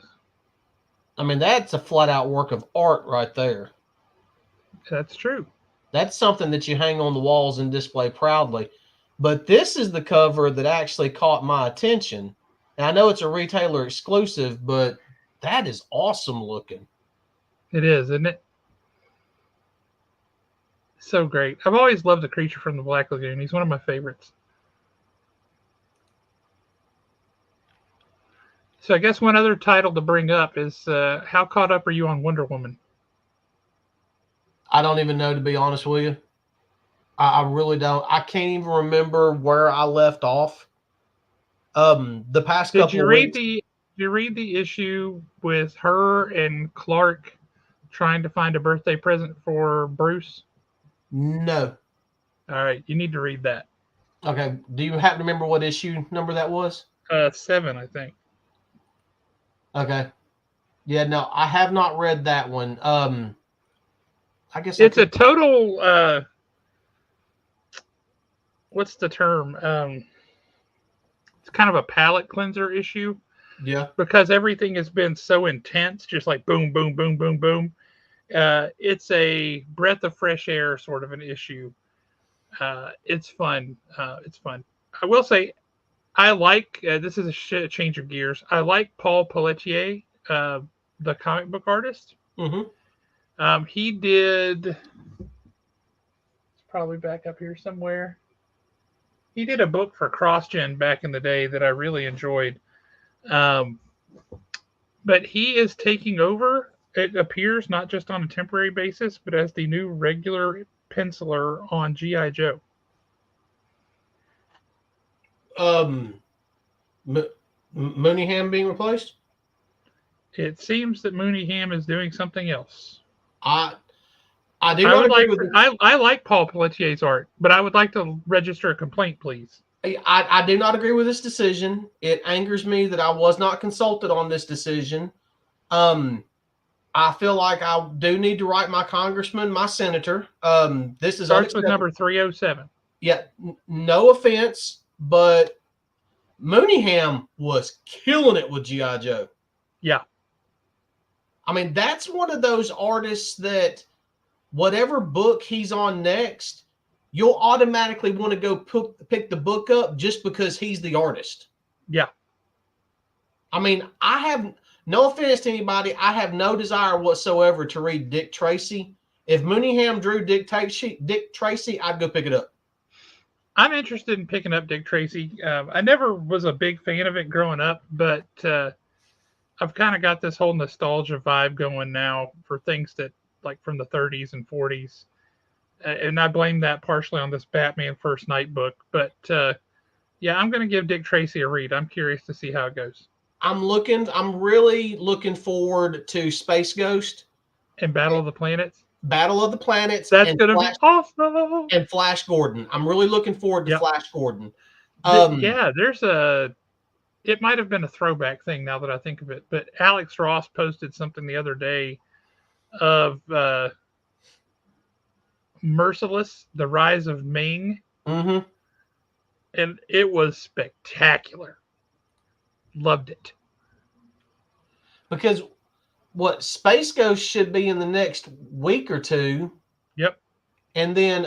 Speaker 2: I mean, that's a flat out work of art right there.
Speaker 1: That's true.
Speaker 2: That's something that you hang on the walls and display proudly. But this is the cover that actually caught my attention. And I know it's a retailer exclusive, but that is awesome looking.
Speaker 1: It is, isn't it? So great. I've always loved the Creature from the Black Lagoon. He's one of my favorites. So I guess one other title to bring up is how caught up are you on Wonder Woman?
Speaker 2: I don't even know, to be honest with you. I really don't. I can't even remember where I left off. The past couple of weeks.
Speaker 1: Did you read the issue with her and Clark trying to find a birthday present for Bruce?
Speaker 2: No.
Speaker 1: All right, you need to read that.
Speaker 2: Okay. Do you happen to remember what issue number that was?
Speaker 1: 7, I think.
Speaker 2: Okay. Yeah, no, I have not read that one. I guess
Speaker 1: it's a total. What's the term? It's kind of a palate cleanser issue.
Speaker 2: Yeah.
Speaker 1: Because everything has been so intense, just like boom, boom, boom, boom, boom. It's a breath of fresh air sort of an issue. It's fun. It's fun. I will say, I like, this is a change of gears. I like Paul Pelletier, the comic book artist.
Speaker 2: Mm-hmm.
Speaker 1: He did, it's probably back up here somewhere. He did a book for CrossGen back in the day that I really enjoyed. But he is taking over, it appears, not just on a temporary basis, but as the new regular penciler on G.I. Joe.
Speaker 2: Mooneyham being replaced?
Speaker 1: It seems that Mooneyham is doing something else.
Speaker 2: I do
Speaker 1: I
Speaker 2: not
Speaker 1: would
Speaker 2: agree
Speaker 1: like
Speaker 2: with
Speaker 1: to,
Speaker 2: this.
Speaker 1: I like Paul Pelletier's art, but I would like to register a complaint, please.
Speaker 2: I do not agree with this decision. It angers me that I was not consulted on this decision. I feel like I do need to write my congressman, my senator. This is
Speaker 1: Starts with
Speaker 2: unacceptable.
Speaker 1: number 307.
Speaker 2: Yeah, no offense, but Mooneyham was killing it with G.I. Joe.
Speaker 1: Yeah.
Speaker 2: I mean, that's one of those artists that whatever book he's on next, you'll automatically want to go pick the book up just because he's the artist.
Speaker 1: Yeah.
Speaker 2: I mean, I have no offense to anybody. I have no desire whatsoever to read Dick Tracy. If Mooneyham drew Dick Tracy, I'd go pick it up.
Speaker 1: I'm interested in picking up Dick Tracy. I never was a big fan of it growing up, but I've kind of got this whole nostalgia vibe going now for things that like from the 30s and 40s. And I blame that partially on this Batman First Night book. But yeah, I'm going to give Dick Tracy a read. I'm curious to see how it goes.
Speaker 2: I'm really looking forward to Space Ghost
Speaker 1: And Battle of the Planets.
Speaker 2: Battle of the Planets
Speaker 1: That's going to be awesome.
Speaker 2: And Flash Gordon. I'm really looking forward to
Speaker 1: Yep.
Speaker 2: Flash Gordon.
Speaker 1: Yeah, it might have been a throwback thing now that I think of it, but Alex Ross posted something the other day of Merciless, The Rise of Ming.
Speaker 2: Mm-hmm.
Speaker 1: And it was spectacular. Loved it.
Speaker 2: Because what Space Ghost should be in the next week or two.
Speaker 1: Yep.
Speaker 2: And then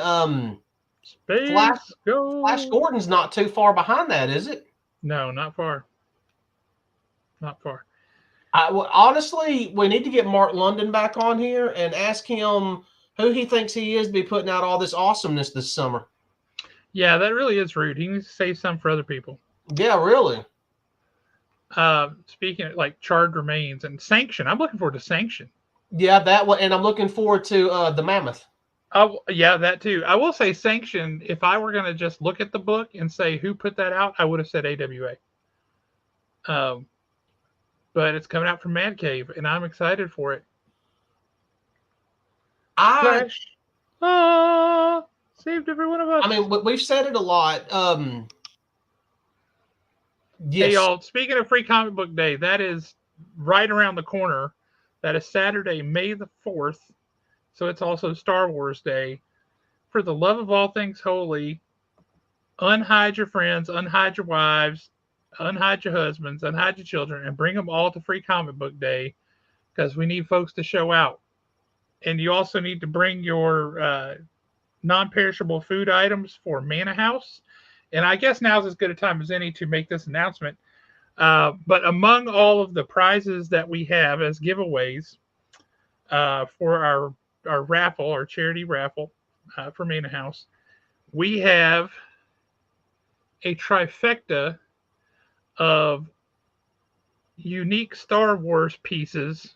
Speaker 2: Flash Gordon's not too far behind that, is it?
Speaker 1: No, not far. Not far.
Speaker 2: Honestly, we need to get Mark London back on here and ask him who he thinks he is to be putting out all this awesomeness this summer.
Speaker 1: Yeah, that really is rude. He needs to save some for other people.
Speaker 2: Yeah, really.
Speaker 1: Speaking of like Charred Remains and Sanction, I'm looking forward to Sanction.
Speaker 2: Yeah, that one, and I'm looking forward to the Mammoth.
Speaker 1: Yeah, that too. I will say Sanction. If I were going to just look at the book and say who put that out, I would have said AWA. But it's coming out from Man Cave, and I'm excited for it. Flash, saved every one of us.
Speaker 2: I mean, we've said it a lot.
Speaker 1: Yes. Hey, y'all, speaking of Free Comic Book Day, that is right around the corner. That is Saturday, May the 4th. So it's also Star Wars Day. For the love of all things holy, unhide your friends, unhide your wives, unhide your husbands, unhide your children, and bring them all to Free Comic Book Day because we need folks to show out. And you also need to bring your non-perishable food items for Manor House. And I guess now's as good a time as any to make this announcement. But among all of the prizes that we have as giveaways for our raffle, our charity raffle for Manor House, we have a trifecta of unique Star Wars pieces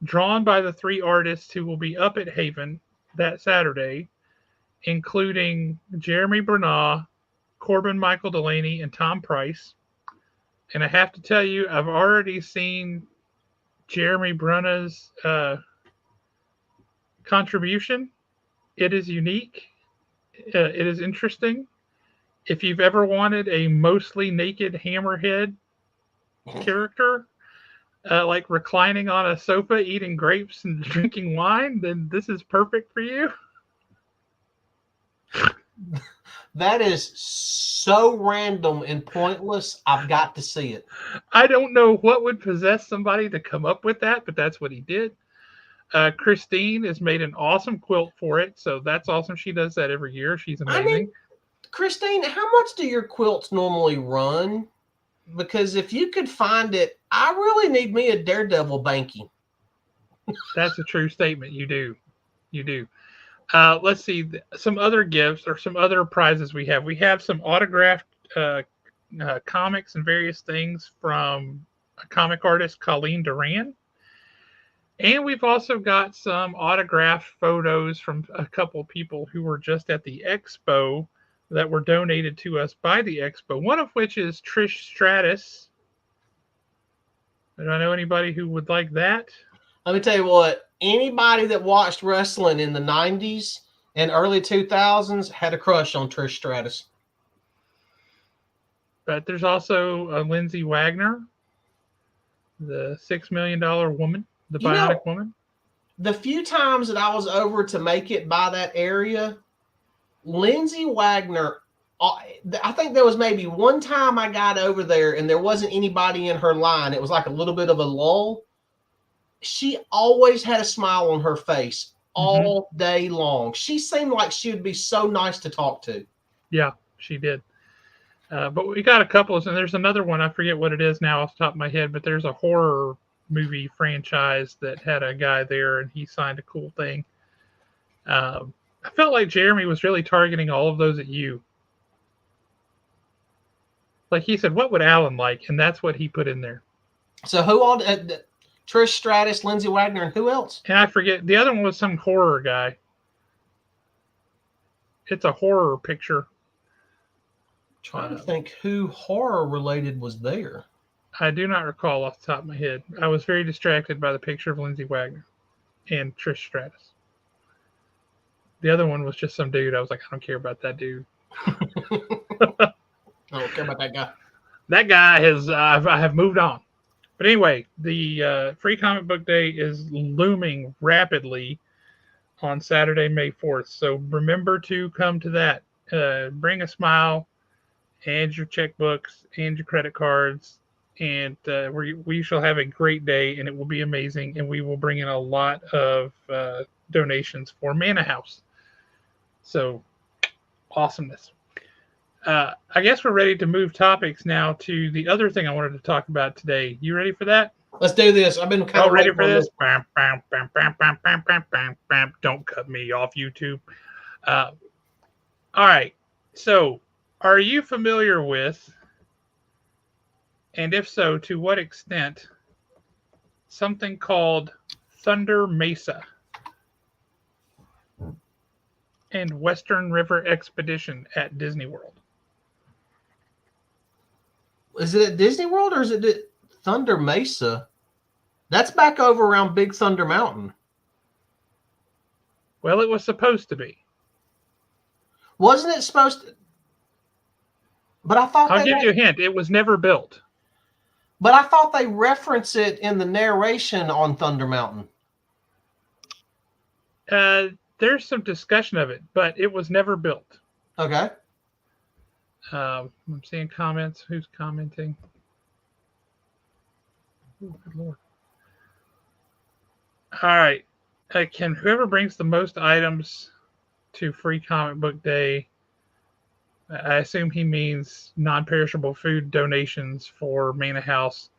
Speaker 1: drawn by the 3 artists who will be up at Haven that Saturday, including Jeremy Bernard, Corbin Michael Delaney, and Tom Price. And I have to tell you, I've already seen Jeremy Brunner's contribution. It is unique. It is interesting. If you've ever wanted a mostly naked hammerhead character, like reclining on a sofa, eating grapes and drinking wine, then this is perfect for you.
Speaker 2: That is so random and pointless. I've got to see it.
Speaker 1: I don't know what would possess somebody to come up with that, but that's what he did. Christine has made an awesome quilt for it, so that's awesome. She does that every year. She's amazing. I mean,
Speaker 2: Christine, how much do your quilts normally run? Because if you could find it, I really need me a Daredevil banky.
Speaker 1: That's a true statement. You do. You do. Let's see some other gifts or some other prizes we have. We have some autographed comics and various things from a comic artist, Colleen Duran. And we've also got some autographed photos from a couple people who were just at the expo that were donated to us by the expo. One of which is Trish Stratus. Do I know anybody who would like that?
Speaker 2: Let me tell you what. Anybody that watched wrestling in the 90s and early 2000s had a crush on Trish Stratus.
Speaker 1: But there's also Lindsay Wagner, the $6 million woman, the bionic woman.
Speaker 2: The few times that I was over to make it by that area, Lindsay Wagner, I think there was maybe one time I got over there and there wasn't anybody in her line. It was like a little bit of a lull. She always had a smile on her face all day long. She seemed like she would be so nice to talk to.
Speaker 1: Yeah, she did. But we got a couple, and there's another one. I forget what it is now off the top of my head, but there's a horror movie franchise that had a guy there, and he signed a cool thing. I felt like Jeremy was really targeting all of those at you. Like he said, what would Alan like? And that's what he put in there.
Speaker 2: So who all? Trish Stratus, Lindsay Wagner, and who else?
Speaker 1: And I forget. The other one was some horror guy. It's a horror picture.
Speaker 2: Trying to think who horror related was there.
Speaker 1: I do not recall off the top of my head. I was very distracted by the picture of Lindsay Wagner and Trish Stratus. The other one was just some dude. I was like, I don't care about that dude.
Speaker 2: I don't care about that guy.
Speaker 1: That guy has, I have moved on. But anyway, the Free Comic Book Day is looming rapidly on Saturday, May 4th. So remember to come to that. Bring a smile and your checkbooks and your credit cards. And we shall have a great day, and it will be amazing. And we will bring in a lot of donations for Mana House. So, awesomeness. I guess we're ready to move topics now to the other thing I wanted to talk about today. You ready for that?
Speaker 2: Let's do this. I've been kind of
Speaker 1: ready for this. Bam, bam, bam, bam, bam, bam, bam, bam, bam. Don't cut me off, YouTube. All right. So, are you familiar with, and if so, to what extent, something called Thunder Mesa and Western River Expedition at Disney World?
Speaker 2: Is it at Disney World or is it at Thunder Mesa? That's back over around Big Thunder Mountain.
Speaker 1: Well, it was supposed to be.
Speaker 2: Wasn't it supposed to? But I thought
Speaker 1: I'll give you a hint. It was never built.
Speaker 2: But I thought they reference it in the narration on Thunder Mountain.
Speaker 1: There's some discussion of it, but it was never built.
Speaker 2: Okay.
Speaker 1: I'm seeing comments. Who's commenting? Oh, good Lord. All right. Can whoever brings the most items to Free Comic Book Day, I assume he means non-perishable food donations for Mana House,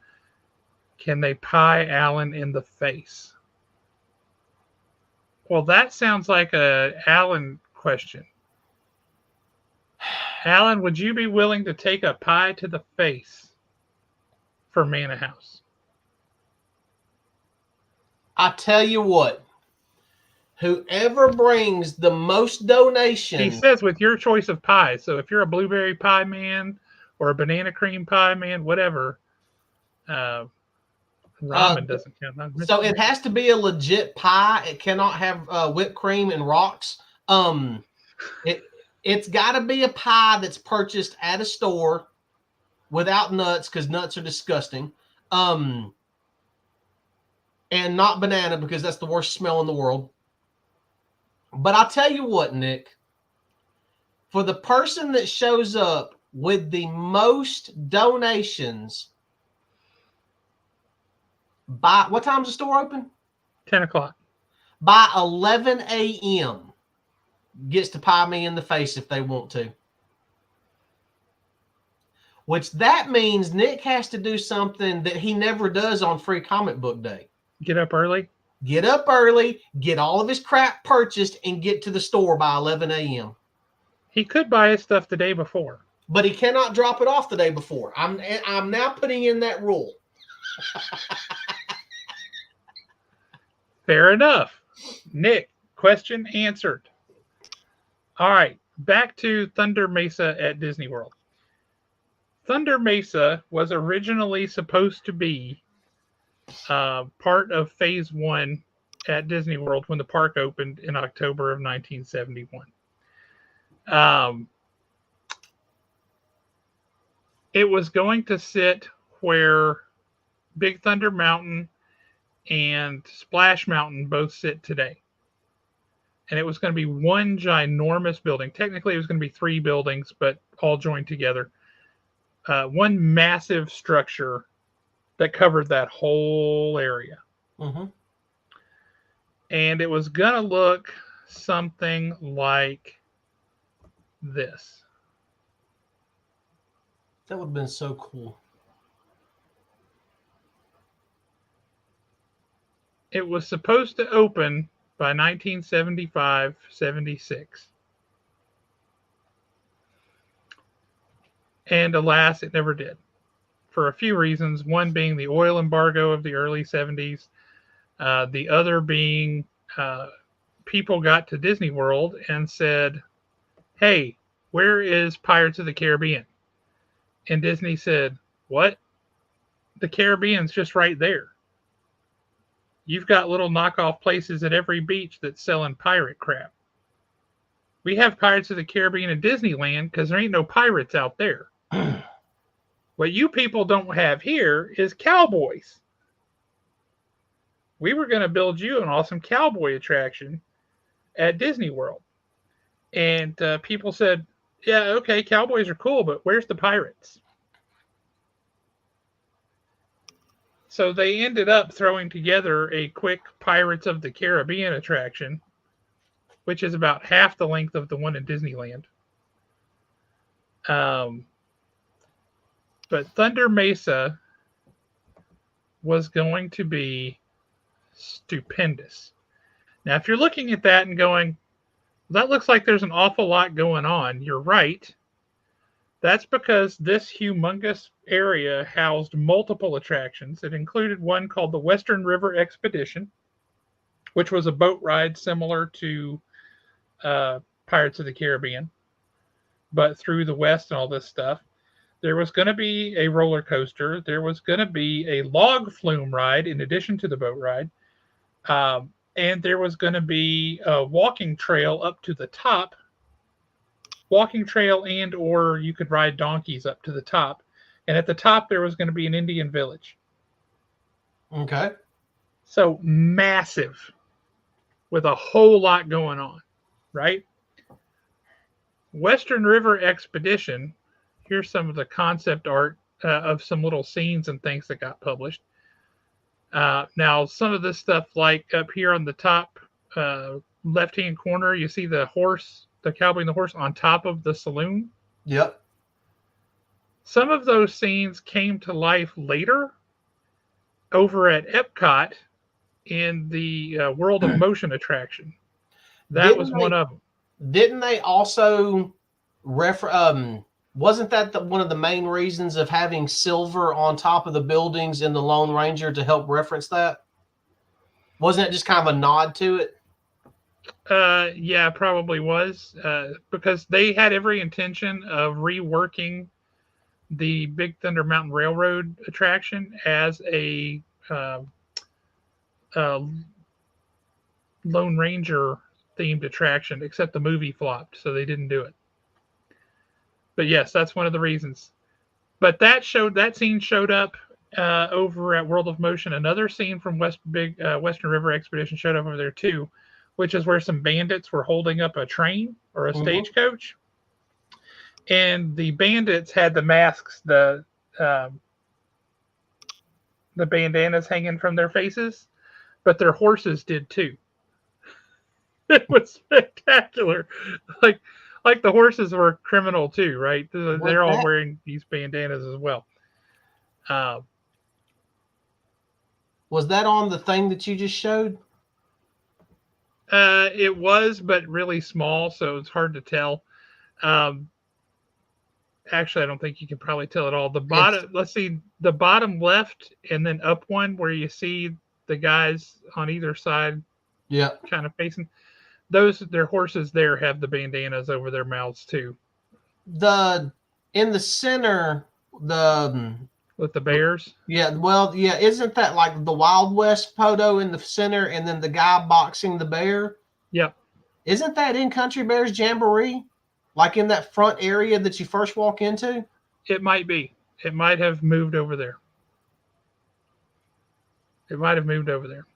Speaker 1: can they pie Alan in the face? Well, that sounds like a Alan question. Alan, would you be willing to take a pie to the face for Mana House?
Speaker 2: I tell you what, whoever brings the most donations.
Speaker 1: He says with your choice of pie. So if you're a blueberry pie man or a banana cream pie man, whatever, ramen doesn't count.
Speaker 2: So it has to be a legit pie. It cannot have whipped cream and rocks. It's got to be a pie that's purchased at a store without nuts, because nuts are disgusting. And not banana, because that's the worst smell in the world. But I'll tell you what, Nick, for the person that shows up with the most donations, by what time's the store open?
Speaker 1: 10 o'clock.
Speaker 2: By 11 a.m. gets to pie me in the face if they want to. Which that means Nick has to do something that he never does on Free Comic Book Day.
Speaker 1: Get up early?
Speaker 2: Get up early, get all of his crap purchased, and get to the store by 11 a.m.
Speaker 1: He could buy his stuff the day before.
Speaker 2: But he cannot drop it off the day before. I'm now putting in that rule.
Speaker 1: Fair enough. Nick, question answered. All right, back to Thunder Mesa at Disney World. Thunder Mesa was originally supposed to be part of Phase 1 at Disney World when the park opened in October of 1971. Um, it was going to sit where Big Thunder Mountain and Splash Mountain both sit today. And it was going to be one ginormous building. Technically, it was going to be 3 buildings, but all joined together. One massive structure that covered that whole area.
Speaker 2: Mm-hmm.
Speaker 1: And it was going to look something like this.
Speaker 2: That would have been so cool.
Speaker 1: It was supposed to open by 1975-76. And alas, it never did. For a few reasons. One being the oil embargo of the early 70s. The other being people got to Disney World and said, hey, where is Pirates of the Caribbean? And Disney said, what? The Caribbean's just right there. You've got little knockoff places at every beach that's selling pirate crap. We have Pirates of the Caribbean in Disneyland because there ain't no pirates out there. What you people don't have here is cowboys. We were going to build you an awesome cowboy attraction at Disney World. And people said, yeah, okay, cowboys are cool, but where's the pirates? So they ended up throwing together a quick Pirates of the Caribbean attraction, which is about half the length of the one in Disneyland. But Thunder Mesa was going to be stupendous. Now, if you're looking at that and going, that looks like there's an awful lot going on, you're right. That's because this humongous area housed multiple attractions. It included one called the Western River Expedition, which was a boat ride similar to Pirates of the Caribbean, but through the West and all this stuff. There was going to be a roller coaster. There was going to be a log flume ride in addition to the boat ride. And there was going to be a walking trail up to the top. Walking trail and or you could ride donkeys up to the top. And at the top, there was going to be an Indian village.
Speaker 2: Okay.
Speaker 1: So massive with a whole lot going on, right? Western River Expedition, here's some of the concept art of some little scenes and things that got published. Now, some of this stuff, like up here on the top left-hand corner, you see the horse, the cowboy and the horse on top of the saloon.
Speaker 2: Yep.
Speaker 1: Some of those scenes came to life later over at Epcot in the World of Motion attraction. That was one of them.
Speaker 2: Didn't they also wasn't that one of the main reasons of having silver on top of the buildings in the Lone Ranger to help reference that? Wasn't it just kind of a nod to it?
Speaker 1: Yeah, probably was. Because they had every intention of reworking the Big Thunder Mountain Railroad attraction as a Lone Ranger themed attraction, except the movie flopped, so they didn't do it. But yes, that's one of the reasons. But that scene showed up over at World of Motion. Another scene from Western River Expedition showed up over there too, which is where some bandits were holding up a train or a stagecoach. And the bandits had the masks, the bandanas hanging from their faces, but their horses did too. It was spectacular. Like the horses were criminal too, right? They're all wearing these bandanas as well.
Speaker 2: Was that on the thing that you just showed?
Speaker 1: It was, but really small, so it's hard to tell. Actually, I don't think you can probably tell at all. Let's see, the bottom left and then up one where you see the guys on either side, kind of facing. Their horses there have the bandanas over their mouths too.
Speaker 2: In the center,
Speaker 1: with the bears.
Speaker 2: Yeah, well, yeah, isn't that like the Wild West photo in the center and then the guy boxing the bear?
Speaker 1: Yep,
Speaker 2: Isn't that in Country Bears Jamboree? Like in that front area that you first walk into?
Speaker 1: it might be. It might have moved over there. It might have moved over there.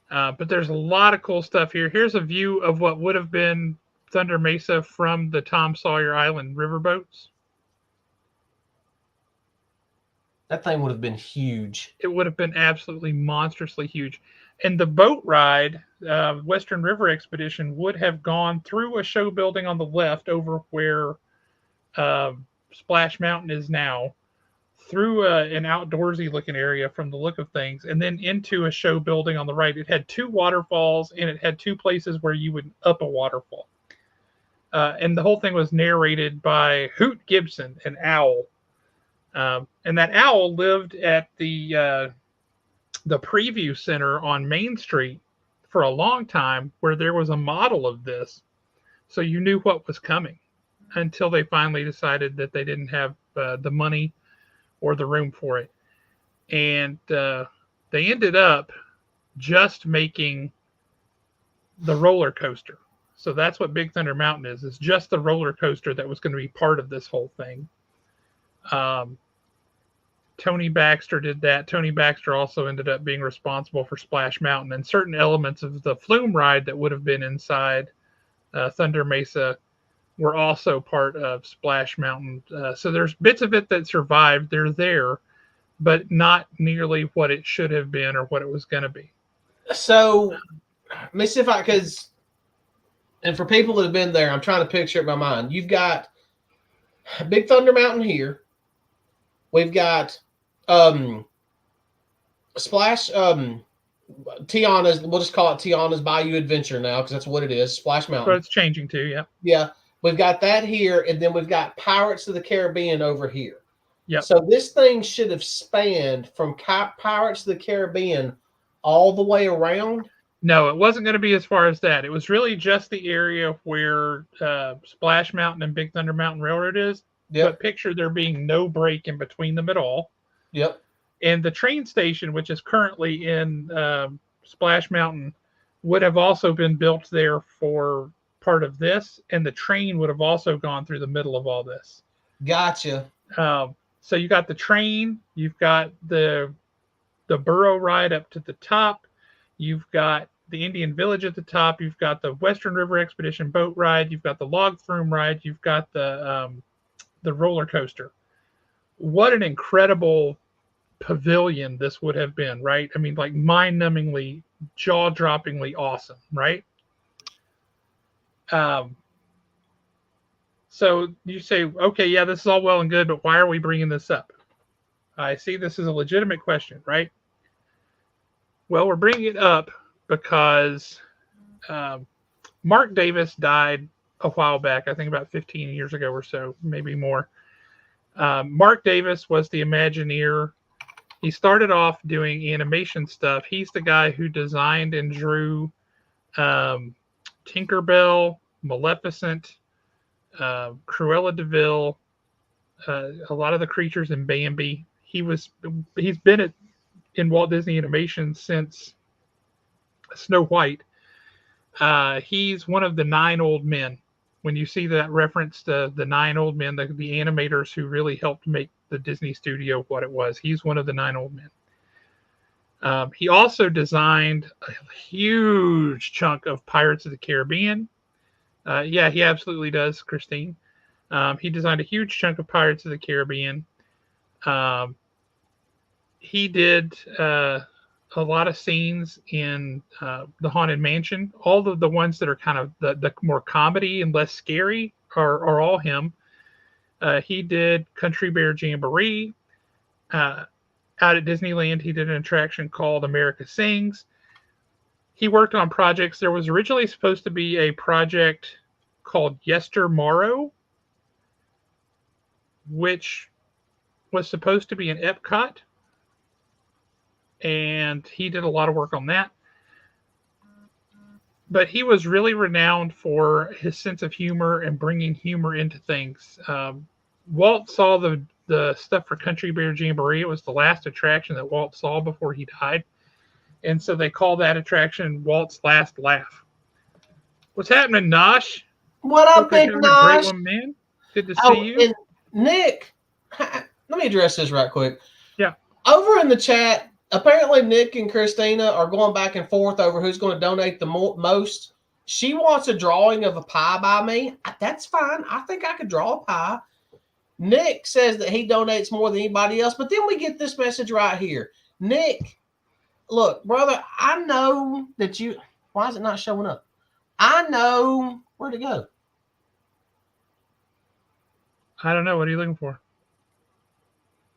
Speaker 1: But there's a lot of cool stuff here. Here's a view of what would have been Thunder Mesa from the Tom Sawyer Island riverboats.
Speaker 2: That thing would have been huge.
Speaker 1: It would have been absolutely monstrously huge. And the boat ride, Western River Expedition, would have gone through a show building on the left over where uh, Splash Mountain is now, through an outdoorsy looking area from the look of things, and then into a show building on the right. It had two waterfalls and it had two places where you would up a waterfall. And the whole thing was narrated by Hoot Gibson, an owl. And that owl lived at the preview center on Main Street for a long time, where there was a model of this, so you knew what was coming, until they finally decided that they didn't have the money or the room for it, and they ended up just making the roller coaster. So that's what Big Thunder Mountain is. It's just the roller coaster that was going to be part of this whole thing. Tony Baxter did that. Tony Baxter also ended up being responsible for Splash Mountain, and certain elements of the flume ride that would have been inside Thunder Mesa were also part of Splash Mountain. So there's bits of it that survived. They're there, but not nearly what it should have been or what it was going to be.
Speaker 2: So, let me see if I, because, and for people that have been there, I'm trying to picture it in my mind. You've got Big Thunder Mountain here. We've got Splash, Tiana's, we'll just call it Tiana's Bayou Adventure now, because that's what it is, Splash Mountain.
Speaker 1: But it's changing too, yeah.
Speaker 2: Yeah, we've got that here, and then we've got Pirates of the Caribbean over here.
Speaker 1: Yep.
Speaker 2: So this thing should have spanned from Pirates of the Caribbean all the way around.
Speaker 1: No, it wasn't going to be as far as that. It was really just the area where Splash Mountain and Big Thunder Mountain Railroad is.
Speaker 2: Yep.
Speaker 1: But picture there being no break in between them at all.
Speaker 2: Yep.
Speaker 1: And the train station, which is currently in Splash Mountain, would have also been built there for part of this, and the train would have also gone through the middle of all this.
Speaker 2: Gotcha.
Speaker 1: So you got the train, you've got the burro ride up to the top, you've got the Indian Village at the top, you've got the Western River Expedition boat ride, you've got the log flume ride, you've got the roller coaster. What an incredible pavilion this would have been, right? I mean, like mind-numbingly, jaw-droppingly awesome, right? So you say, okay, yeah, this is all well and good, but why are we bringing this up? I see this is a legitimate question, right? Well, we're bringing it up because Mark Davis died a while back, I think about 15 years ago or so, maybe more. Mark Davis was the Imagineer. He started off doing animation stuff. He's the guy who designed and drew Tinkerbell, Maleficent, Cruella de Vil, a lot of the creatures in Bambi. He's been in Walt Disney Animation since Snow White. He's one of the 9 old men. When you see that reference to the 9 old men, the animators who really helped make the Disney studio what it was, he's one of the 9 old men. He also designed a huge chunk of Pirates of the Caribbean. Yeah, he absolutely does, Christine. He designed a huge chunk of Pirates of the Caribbean. He did a lot of scenes in the Haunted Mansion. All of the ones that are kind of the more comedy and less scary are all him. He did Country Bear Jamboree. Out at Disneyland, he did an attraction called America Sings. He worked on projects. There was originally supposed to be a project called Yestermorrow, which was supposed to be an Epcot. And he did a lot of work on that. But he was really renowned for his sense of humor and bringing humor into things. Walt saw the stuff for Country Bear Jamboree. It was the last attraction that Walt saw before he died, and so they call that attraction Walt's Last Laugh. What's happening, Nosh?
Speaker 2: What up,
Speaker 1: Hope you're
Speaker 2: Big
Speaker 1: having a great
Speaker 2: Nosh?
Speaker 1: one, man. Good to see
Speaker 2: Oh,
Speaker 1: you.
Speaker 2: and Nick, let me address this right quick.
Speaker 1: Yeah.
Speaker 2: Over in the chat, apparently Nick and Christina are going back and forth over who's going to donate the most. She wants a drawing of a pie by me. That's fine. I think I could draw a pie. Nick says that he donates more than anybody else, but then we get this message right here. Nick, look, brother, I know that you. Why is it not showing up? I know. Where'd it go?
Speaker 1: I don't know. What are you looking for?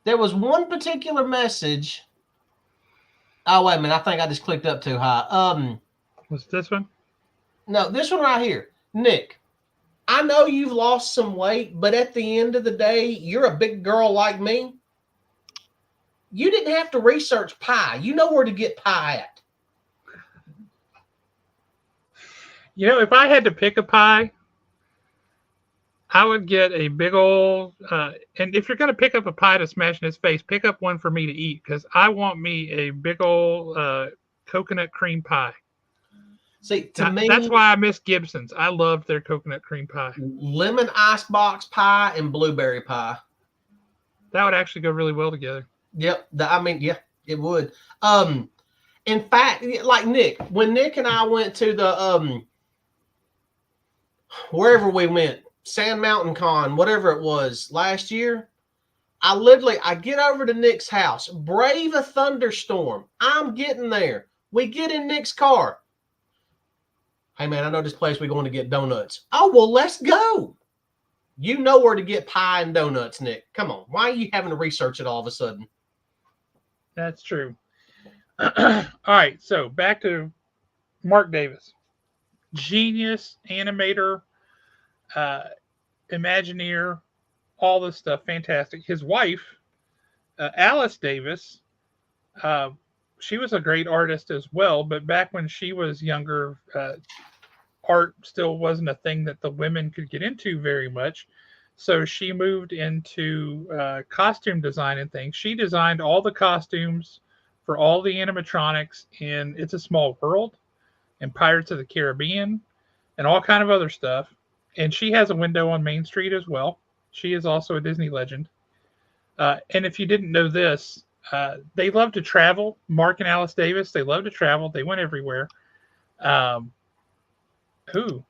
Speaker 2: There was one particular message. Oh, wait a minute. I think I just clicked up too high.
Speaker 1: Was this one?
Speaker 2: No, this one right here. Nick, I know you've lost some weight, but at the end of the day, you're a big girl like me. You didn't have to research pie. You know where to get pie at.
Speaker 1: You know, if I had to pick a pie, I would get a big old. And if you're going to pick up a pie to smash in his face, pick up one for me to eat because I want me a big old coconut cream pie.
Speaker 2: See, to me,
Speaker 1: that's why I miss Gibson's. I loved their coconut cream pie.
Speaker 2: Lemon icebox pie and blueberry pie.
Speaker 1: That would actually go really well together.
Speaker 2: Yep. Yeah, it would. In fact, like Nick, when Nick and I went to the wherever we went, Sand Mountain Con, whatever it was last year, I get over to Nick's house, brave a thunderstorm. I'm getting there. We get in Nick's car. Hey man, I know this place we're going to get donuts. Oh, well, let's go. You know where to get pie and donuts, Nick. Come on. Why are you having to research it all of a sudden?
Speaker 1: That's true. All right, so back to Mark Davis. Genius, animator, Imagineer, all this stuff. Fantastic. His wife, Alice Davis, she was a great artist as well, but back when she was younger, art still wasn't a thing that the women could get into very much. So she moved into costume design and things. She designed all the costumes for all the animatronics in It's a Small World and Pirates of the Caribbean and all kind of other stuff. And she has a window on Main Street as well. She is also a Disney legend. And if you didn't know this, they love to travel. Mark and Alice Davis, they love to travel. They went everywhere. Who?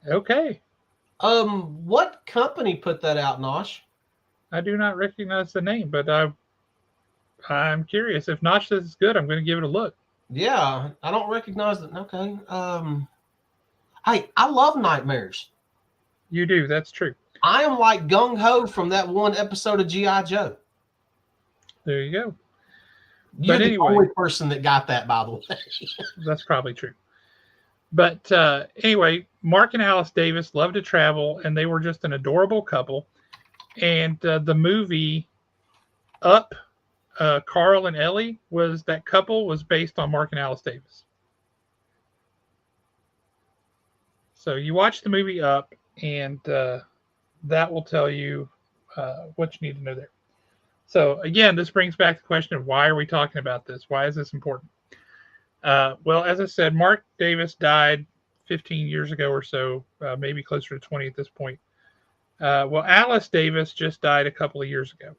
Speaker 1: Okay.
Speaker 2: What company put that out, Nosh?
Speaker 1: I do not recognize the name, but I'm curious. If Nosh says it's good, I'm going to give it a look.
Speaker 2: Yeah, I don't recognize it. Okay. Hey, I love nightmares.
Speaker 1: You do. That's true.
Speaker 2: I am like gung ho from that one episode of G.I. Joe.
Speaker 1: There you go.
Speaker 2: You're the only person that got that, by the way.
Speaker 1: That's probably true. But anyway, Mark and Alice Davis love to travel, and they were just an adorable couple. And the movie Up, Carl and Ellie, that couple was based on Mark and Alice Davis. So you watch the movie Up, and that will tell you what you need to know there. So again, this brings back the question of why are we talking about this? Why is this important? Well, as I said, Mark Davis died 15 years ago or so, maybe closer to 20 at this point. Well, Alice Davis just died a couple of years ago.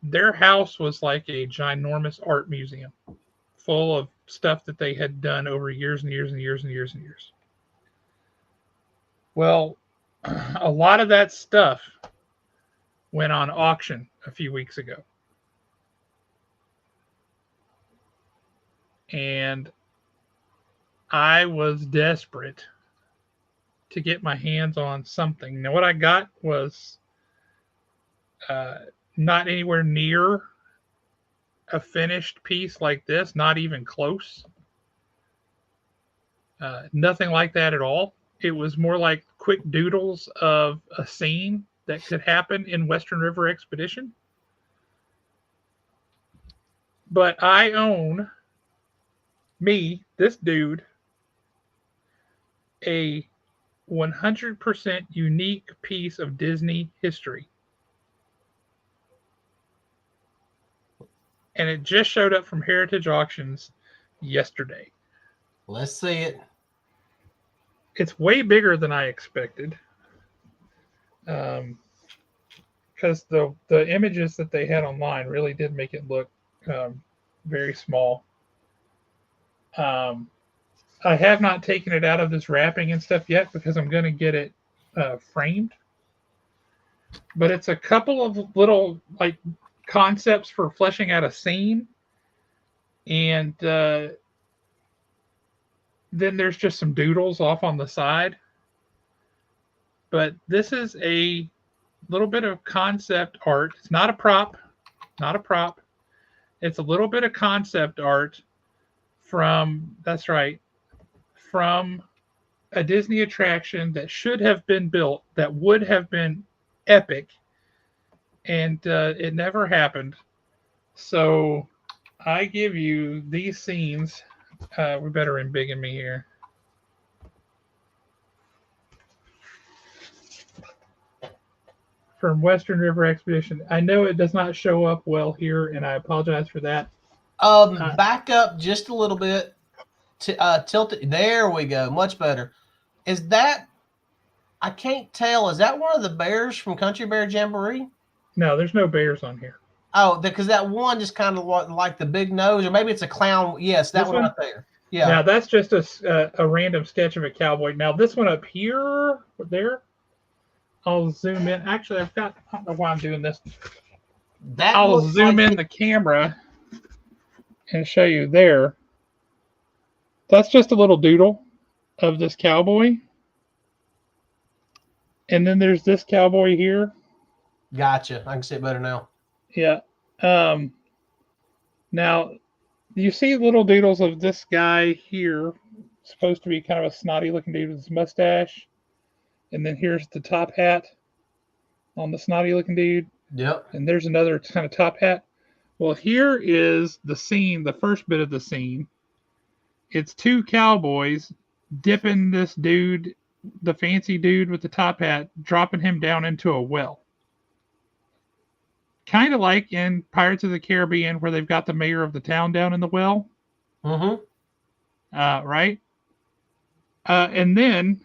Speaker 1: Their house was like a ginormous art museum full of stuff that they had done over years and years and years and years and years. Well, a lot of that stuff went on auction a few weeks ago. And I was desperate to get my hands on something. Now, what I got was not anywhere near a finished piece like this, not even close. Nothing like that at all. It was more like quick doodles of a scene that could happen in Western River Expedition. But I own, this dude, a 100% unique piece of Disney history. And it just showed up from Heritage Auctions yesterday.
Speaker 2: Let's see it.
Speaker 1: It's way bigger than I expected. Because the images that they had online really did make it look very small. I have not taken it out of this wrapping and stuff yet because I'm going to get it framed. But it's a couple of little like concepts for fleshing out a scene, and then there's just some doodles off on the side. But this is a little bit of concept art. It's not a prop, not a prop. It's a little bit of concept art from, that's right, from a Disney attraction that should have been built, that would have been epic, and it never happened. So I give you these scenes. We better embiggen me here. From Western River Expedition. I know it does not show up well here, and I apologize for that.
Speaker 2: Back up just a little bit. Tilt it. There we go. Much better. Is that? I can't tell. Is that one of the bears from Country Bear Jamboree?
Speaker 1: No, there's no bears on here.
Speaker 2: Oh, because that one just kind of like the big nose, or maybe it's a clown. Yes, that one right there. Yeah.
Speaker 1: Now that's just a random sketch of a cowboy. Now this one up here, there, I'll zoom in. Actually, I don't know why I'm doing this. I'll zoom in the camera and show you there. That's just a little doodle of this cowboy. And then there's this cowboy here.
Speaker 2: Gotcha. I can see it better now.
Speaker 1: Yeah. Now, you see little doodles of this guy here. Supposed to be kind of a snotty looking dude with his mustache. And then here's the top hat on the snotty looking dude.
Speaker 2: Yep.
Speaker 1: And there's another kind of top hat. Well, here is the scene, the first bit of the scene. It's two cowboys dipping this dude, the fancy dude with the top hat, dropping him down into a well. Kind of like in Pirates of the Caribbean where they've got the mayor of the town down in the well.
Speaker 2: Mm-hmm.
Speaker 1: Right? And then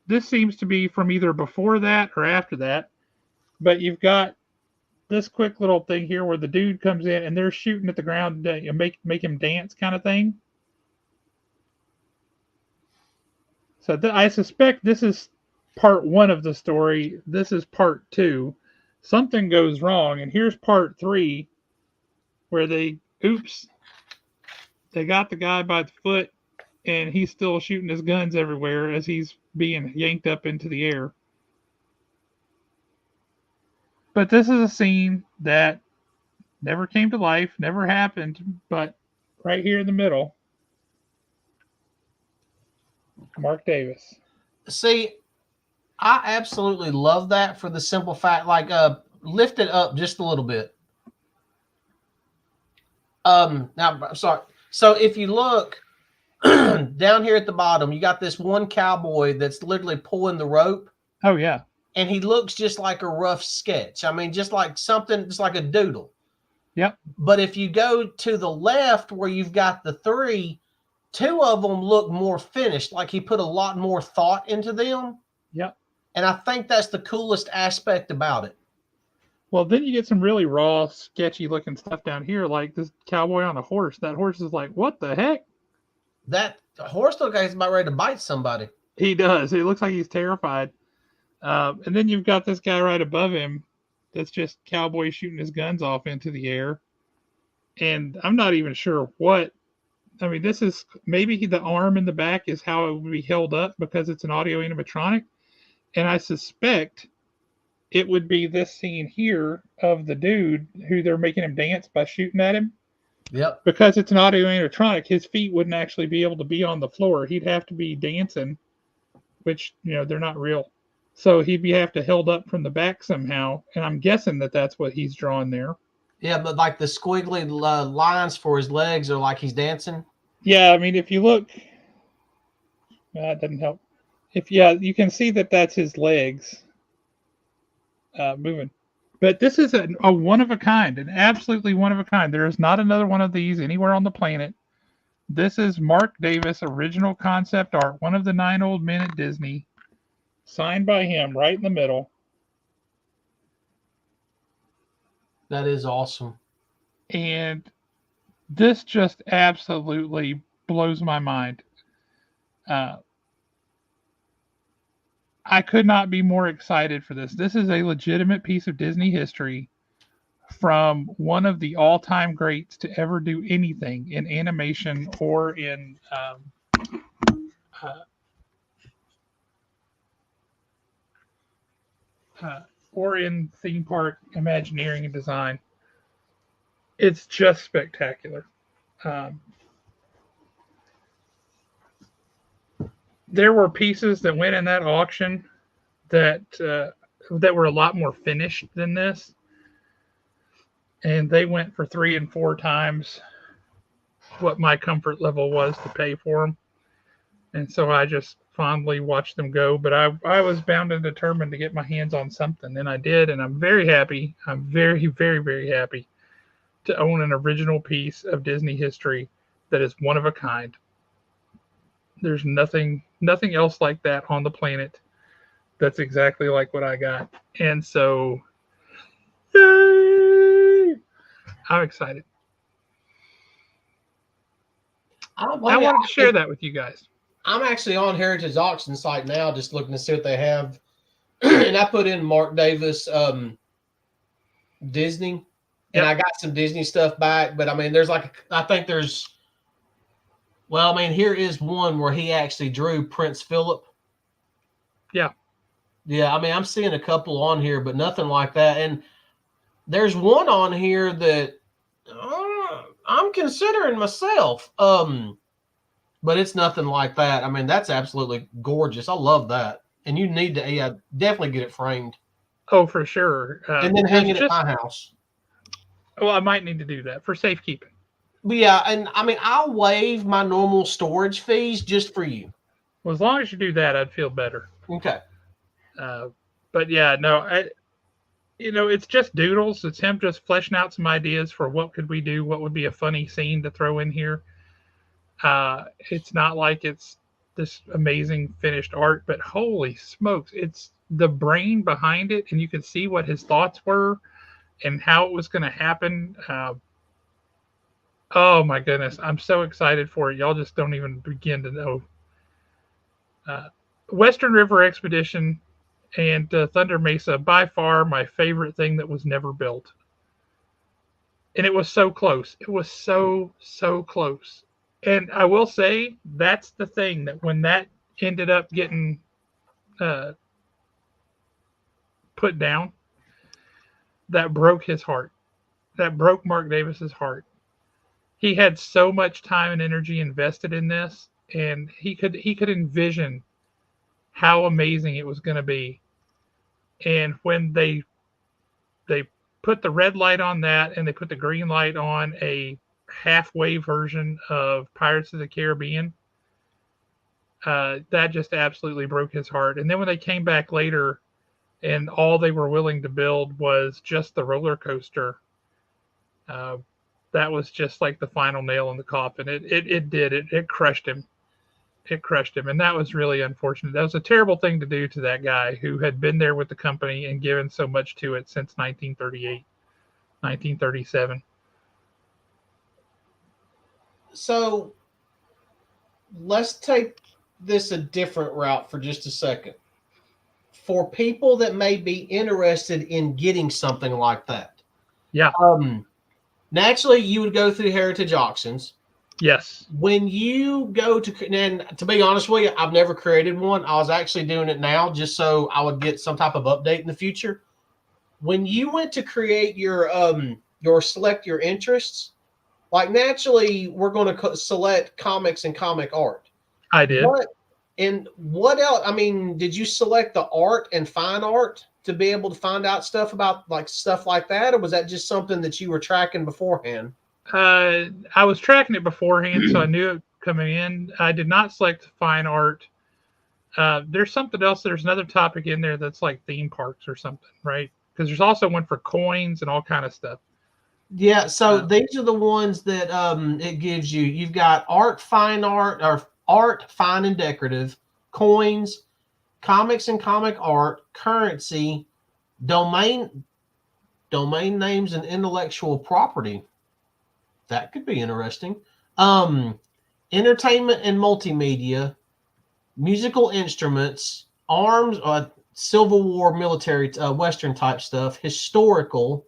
Speaker 1: this seems to be from either before that or after that. But you've got this quick little thing here where the dude comes in and they're shooting at the ground to make him dance kind of thing. So I suspect this is part one of the story. This is part two. Something goes wrong, and here's part three, where they got the guy by the foot, and he's still shooting his guns everywhere as he's being yanked up into the air. But this is a scene that never came to life, never happened, but right here in the middle, Mark Davis.
Speaker 2: See, I absolutely love that for the simple fact, like, lift it up just a little bit. Now, I'm sorry. So if you look down here at the bottom, you got this one cowboy that's literally pulling the rope.
Speaker 1: Oh, yeah.
Speaker 2: And he looks just like a rough sketch. I mean, just like something, just like a doodle.
Speaker 1: Yep.
Speaker 2: But if you go to the left where you've got the three, two of them look more finished, like he put a lot more thought into them.
Speaker 1: Yep.
Speaker 2: And I think that's the coolest aspect about it.
Speaker 1: Well, then you get some really raw, sketchy looking stuff down here, like this cowboy on a horse. That horse is like, what the heck?
Speaker 2: That horse looks like he's about ready to bite somebody.
Speaker 1: He does. He looks like he's terrified. And then you've got this guy right above him that's just cowboy shooting his guns off into the air. And I'm not even sure what. I mean, this is maybe the arm in the back is how it would be held up because it's an audio animatronic. And I suspect it would be this scene here of the dude who they're making him dance by shooting at him.
Speaker 2: Yep.
Speaker 1: Because it's an audio animatronic, his feet wouldn't actually be able to be on the floor. He'd have to be dancing, which, they're not real. So he'd have to held up from the back somehow. And I'm guessing that that's what he's drawing there.
Speaker 2: Yeah, but like the squiggly lines for his legs are like he's dancing.
Speaker 1: Yeah, I mean, if you look, That doesn't help. If yeah, you can see that that's his legs moving. But this is a one of a kind, an absolutely one of a kind. There is not another one of these anywhere on the planet. This is Mark Davis original concept art, one of the 9 old men at Disney, signed by him right in the middle.
Speaker 2: That is awesome.
Speaker 1: And this just absolutely blows my mind. Uh, I could not be more excited for this. This is a legitimate piece of Disney history from one of the all-time greats to ever do anything in animation uh, or in theme park imagineering and design. It's just spectacular. Um, there were pieces that went in that auction that were a lot more finished than this, and they went for 3 and 4 times what my comfort level was to pay for them. And so I just fondly watched them go. But I was bound and determined to get my hands on something, and I did. And I'm very happy. I'm very, very, very happy to own an original piece of Disney history that is one of a kind. There's nothing else like that on the planet that's exactly like what I got. And so, yay! I'm excited. I wanted to share that with you guys.
Speaker 2: I'm actually on Heritage Auction site now, just looking to see what they have. And I put in Mark Davis Disney, and I got some Disney stuff back. But I mean, here is one where he actually drew Prince Philip.
Speaker 1: Yeah.
Speaker 2: Yeah, I mean, I'm seeing a couple on here, but nothing like that. And there's one on here that I'm considering myself. But it's nothing like that. I mean, that's absolutely gorgeous. I love that. And you need to definitely get it framed.
Speaker 1: Oh, for sure.
Speaker 2: And then hang it at my house.
Speaker 1: Well, I might need to do that for safekeeping.
Speaker 2: But yeah, and I mean, I'll waive my normal storage fees just for you.
Speaker 1: Well, as long as you do that, I'd feel better.
Speaker 2: Okay.
Speaker 1: But yeah, no, it's just doodles. It's him just fleshing out some ideas for what could we do, what would be a funny scene to throw in here. It's not like it's this amazing finished art, but holy smokes, it's the brain behind it, and you can see what his thoughts were and how it was going to happen. Oh my goodness, I'm so excited for it. Y'all just don't even begin to know. Western River Expedition and Thunder Mesa, by far my favorite thing that was never built. And it was so close. It was so close. And I will say that's the thing, that when that ended up getting put down, that broke his heart. That broke Mark Davis's heart. He had so much time and energy invested in this, and he could envision how amazing it was going to be. And when they put the red light on that, and they put the green light on a halfway version of Pirates of the Caribbean, that just absolutely broke his heart. And then when they came back later and all they were willing to build was just the roller coaster, that was just like the final nail in the coffin. It crushed him. It crushed him. And that was really unfortunate. That was a terrible thing to do to that guy who had been there with the company and given so much to it since 1938, 1937.
Speaker 2: So let's take this a different route for just a second. For people that may be interested in getting something like that.
Speaker 1: Yeah.
Speaker 2: Naturally, you would go through Heritage Auctions.
Speaker 1: Yes.
Speaker 2: When you go and to be honest with you, I've never created one. I was actually doing it now just so I would get some type of update in the future. When you went to create your select your interests, like naturally we're going to select comics and comic art.
Speaker 1: I did.
Speaker 2: What else? I mean, did you select the art and fine art to be able to find out stuff about like stuff like that, or was that just something that you were tracking beforehand?
Speaker 1: I was tracking it beforehand, so I knew it coming in. I did not select fine art There's something else. There's another topic in there that's like theme parks or something, right? Because there's also one for coins and all kind of stuff.
Speaker 2: Yeah, so these are the ones that it gives you. You've got art, fine art, or art, fine and decorative, coins, comics and comic art, currency, domain names and intellectual property. That could be interesting. Um, entertainment and multimedia, musical instruments, arms, Civil War military, Western type stuff, historical,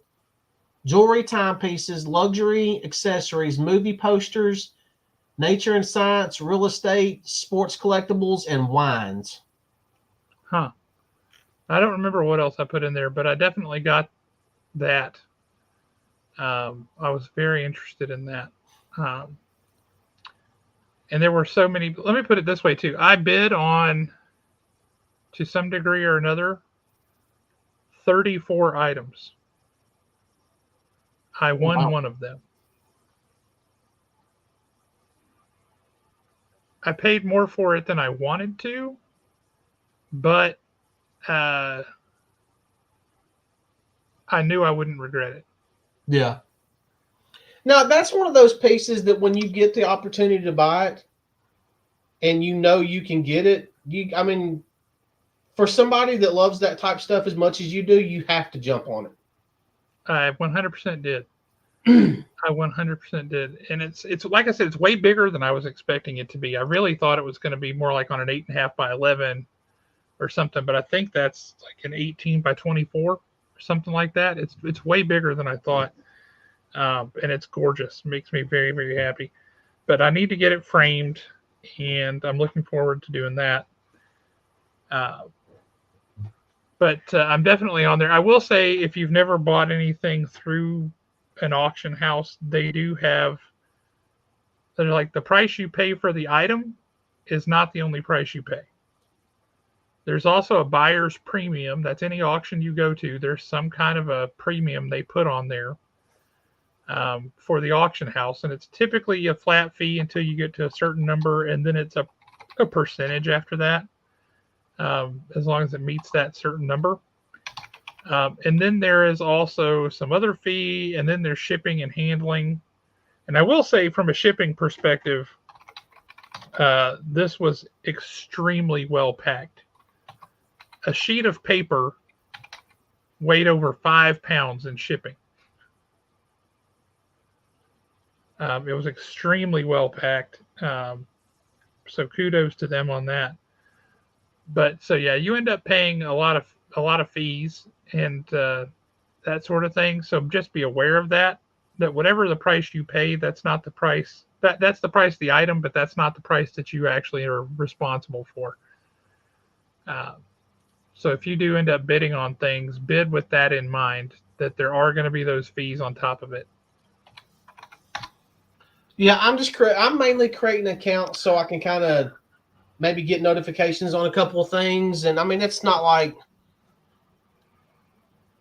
Speaker 2: jewelry, timepieces, luxury accessories, movie posters, nature and science, real estate, sports collectibles, and wines.
Speaker 1: Huh. I don't remember what else I put in there, but I definitely got that. I was very interested in that. Um, and there were so many. Let me put it this way too. I bid on, to some degree or another, 34 items. I won
Speaker 2: Wow.
Speaker 1: one of them. I paid more for it than I wanted to, but uh, I knew I wouldn't regret it.
Speaker 2: Yeah. Now that's one of those pieces that when you get the opportunity to buy it and you know you can get it, I mean, for somebody that loves that type of stuff as much as you do, you have to jump on
Speaker 1: I 100% did.
Speaker 2: it.
Speaker 1: I 100% did, and it's like I said, it's way bigger than I was expecting it to be. I really thought it was going to be more like on an 8.5 by 11 or something, but I think that's like an 18 by 24 or something like that. It's way bigger than I thought, and it's gorgeous. It makes me very very happy. But I need to get it framed, and I'm looking forward to doing that. Uh, but I'm definitely on there. I will say, if you've never bought anything through an auction house, they do have. They're like, the price you pay for the item is not the only price you pay. There's also a buyer's premium. That's any auction you go to. There's some kind of a premium they put on there for the auction house, and it's typically a flat fee until you get to a certain number, and then it's a percentage after that, as long as it meets that certain number. And then there is also some other fee, and then there's shipping and handling. And I will say, from a shipping perspective, this was extremely well packed. A sheet of paper weighed over 5 pounds in shipping. It was extremely well packed. So kudos to them on that. But so yeah, you end up paying a lot of fees and that sort of thing. So just be aware of that. That whatever the price you pay, that's not the price. That's the price of the item, but that's not the price that you actually are responsible for. Uh, so if you do end up bidding on things, bid with that in mind, that there are going to be those fees on top of it.
Speaker 2: Yeah, I'm mainly creating accounts so I can kind of maybe get notifications on a couple of things. And I mean, it's not like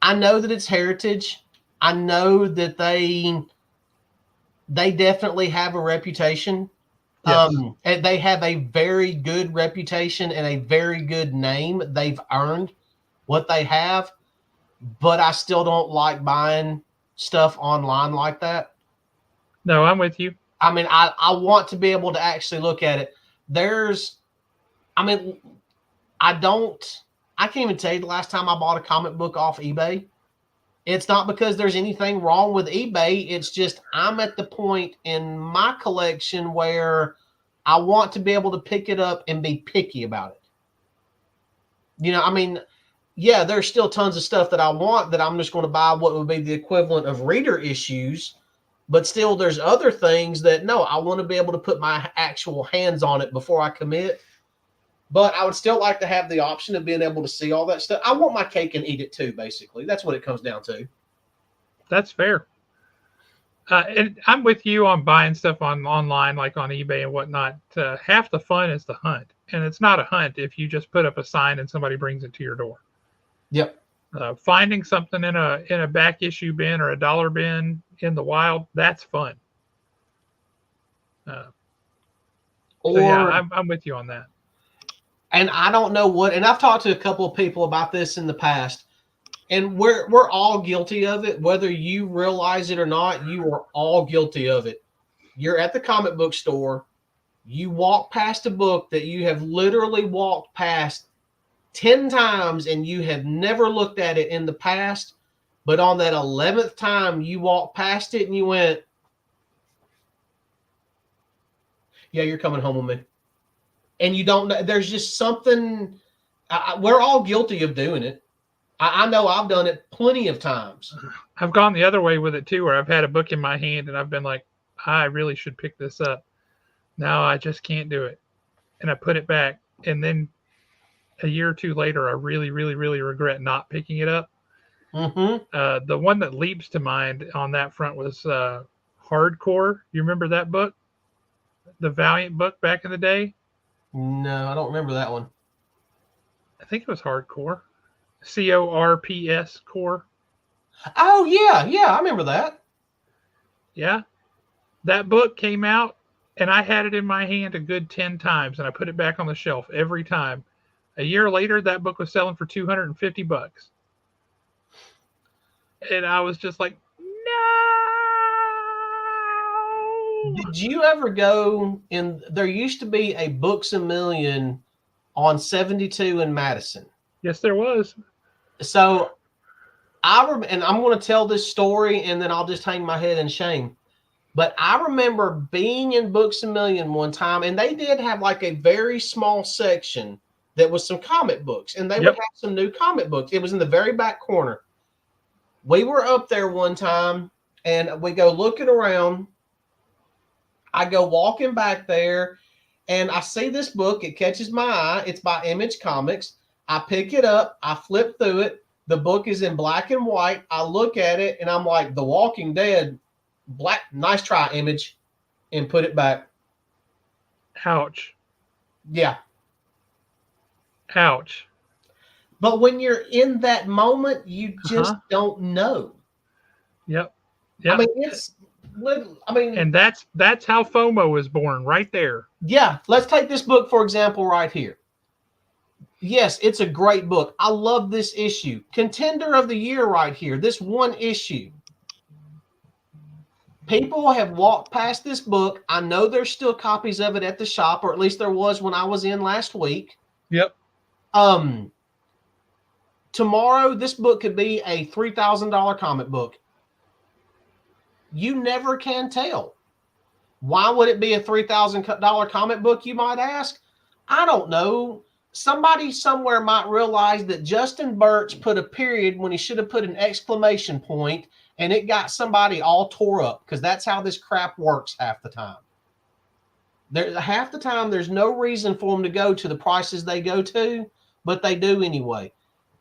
Speaker 2: I know that it's heritage. I know that they definitely have a reputation.
Speaker 1: Yes.
Speaker 2: And they have a very good reputation and a very good name. They've earned what they have, but I still don't like buying stuff online like that.
Speaker 1: No, I'm with you.
Speaker 2: I mean, I want to be able to actually look at it. I mean, I don't, I can't even tell you the last time I bought a comic book off eBay. It's not because there's anything wrong with eBay. It's just I'm at the point in my collection where I want to be able to pick it up and be picky about it. I mean, yeah, there's still tons of stuff that I want that I'm just going to buy what would be the equivalent of reader issues. But still, there's other things that no, I want to be able to put my actual hands on it before I commit. But I would still like to have the option of being able to see all that stuff. I want my cake and eat it too, basically. That's what it comes down to.
Speaker 1: That's fair. And I'm with you on buying stuff online, like on eBay and whatnot. Half the fun is the hunt, and it's not a hunt if you just put up a sign and somebody brings it to your door.
Speaker 2: Yep.
Speaker 1: Finding something in a back issue bin or a dollar bin in the wild, that's fun. So yeah,
Speaker 2: Or
Speaker 1: I'm with you on that.
Speaker 2: And I don't know what, and I've talked to a couple of people about this in the past, and we're all guilty of it, whether you realize it or not. You are all guilty of it. You're at the comic book store, you walk past a book that you have literally walked past 10 times and you have never looked at it in the past, but on that 11th time you walked past it and you went, yeah, you're coming home with me. And you don't know, there's just something, we're all guilty of doing it. I know I've done it plenty of times.
Speaker 1: I've gone the other way with it too, where I've had a book in my hand and I've been like, I really should pick this up. Now I just can't do it. And I put it back. And then a year or two later, I really, really, really regret not picking it up.
Speaker 2: Mm-hmm.
Speaker 1: The one that leaps to mind on that front was Hardcore. You remember that book? The Valiant book back in the day?
Speaker 2: No, I don't remember that one.
Speaker 1: I think it was Hardcore. CORPS Core.
Speaker 2: Oh, yeah, I remember that.
Speaker 1: Yeah. That book came out and I had it in my hand a good 10 times and I put it back on the shelf every time. A year later, that book was selling for $250. And I was just like, no.
Speaker 2: Did you ever go in? There used to be a Books a Million on 72 in Madison.
Speaker 1: Yes, there was.
Speaker 2: So and I'm going to tell this story and then I'll just hang my head in shame. But I remember being in Books a Million one time, and they did have like a very small section that was some comic books, and they would have some new comic books. It was in the very back corner. We were up there one time, and we go looking around. I go walking back there, and I see this book. It catches my eye. It's by Image Comics. I pick it up. I flip through it. The book is in black and white. I look at it, and I'm like, The Walking Dead. Black, nice try, Image, and put it back.
Speaker 1: Ouch.
Speaker 2: Yeah.
Speaker 1: Ouch.
Speaker 2: But when you're in that moment, you just don't know.
Speaker 1: Yep.
Speaker 2: I mean, it's. I mean,
Speaker 1: and that's how FOMO was born, right there.
Speaker 2: Yeah. Let's take this book for example, right here. Yes, it's a great book. I love this issue. Contender of the year, right here. This one issue. People have walked past this book. I know there's still copies of it at the shop, or at least there was when I was in last week.
Speaker 1: Yep.
Speaker 2: Tomorrow, this book could be a $3,000 comic book. You never can tell. Why would it be a $3,000 comic book, you might ask? I don't know. Somebody somewhere might realize that Justin Birch put a period when he should have put an exclamation point, and it got somebody all tore up, because that's how this crap works half the time. Half the time, there's no reason for them to go to the prices they go to, but they do anyway.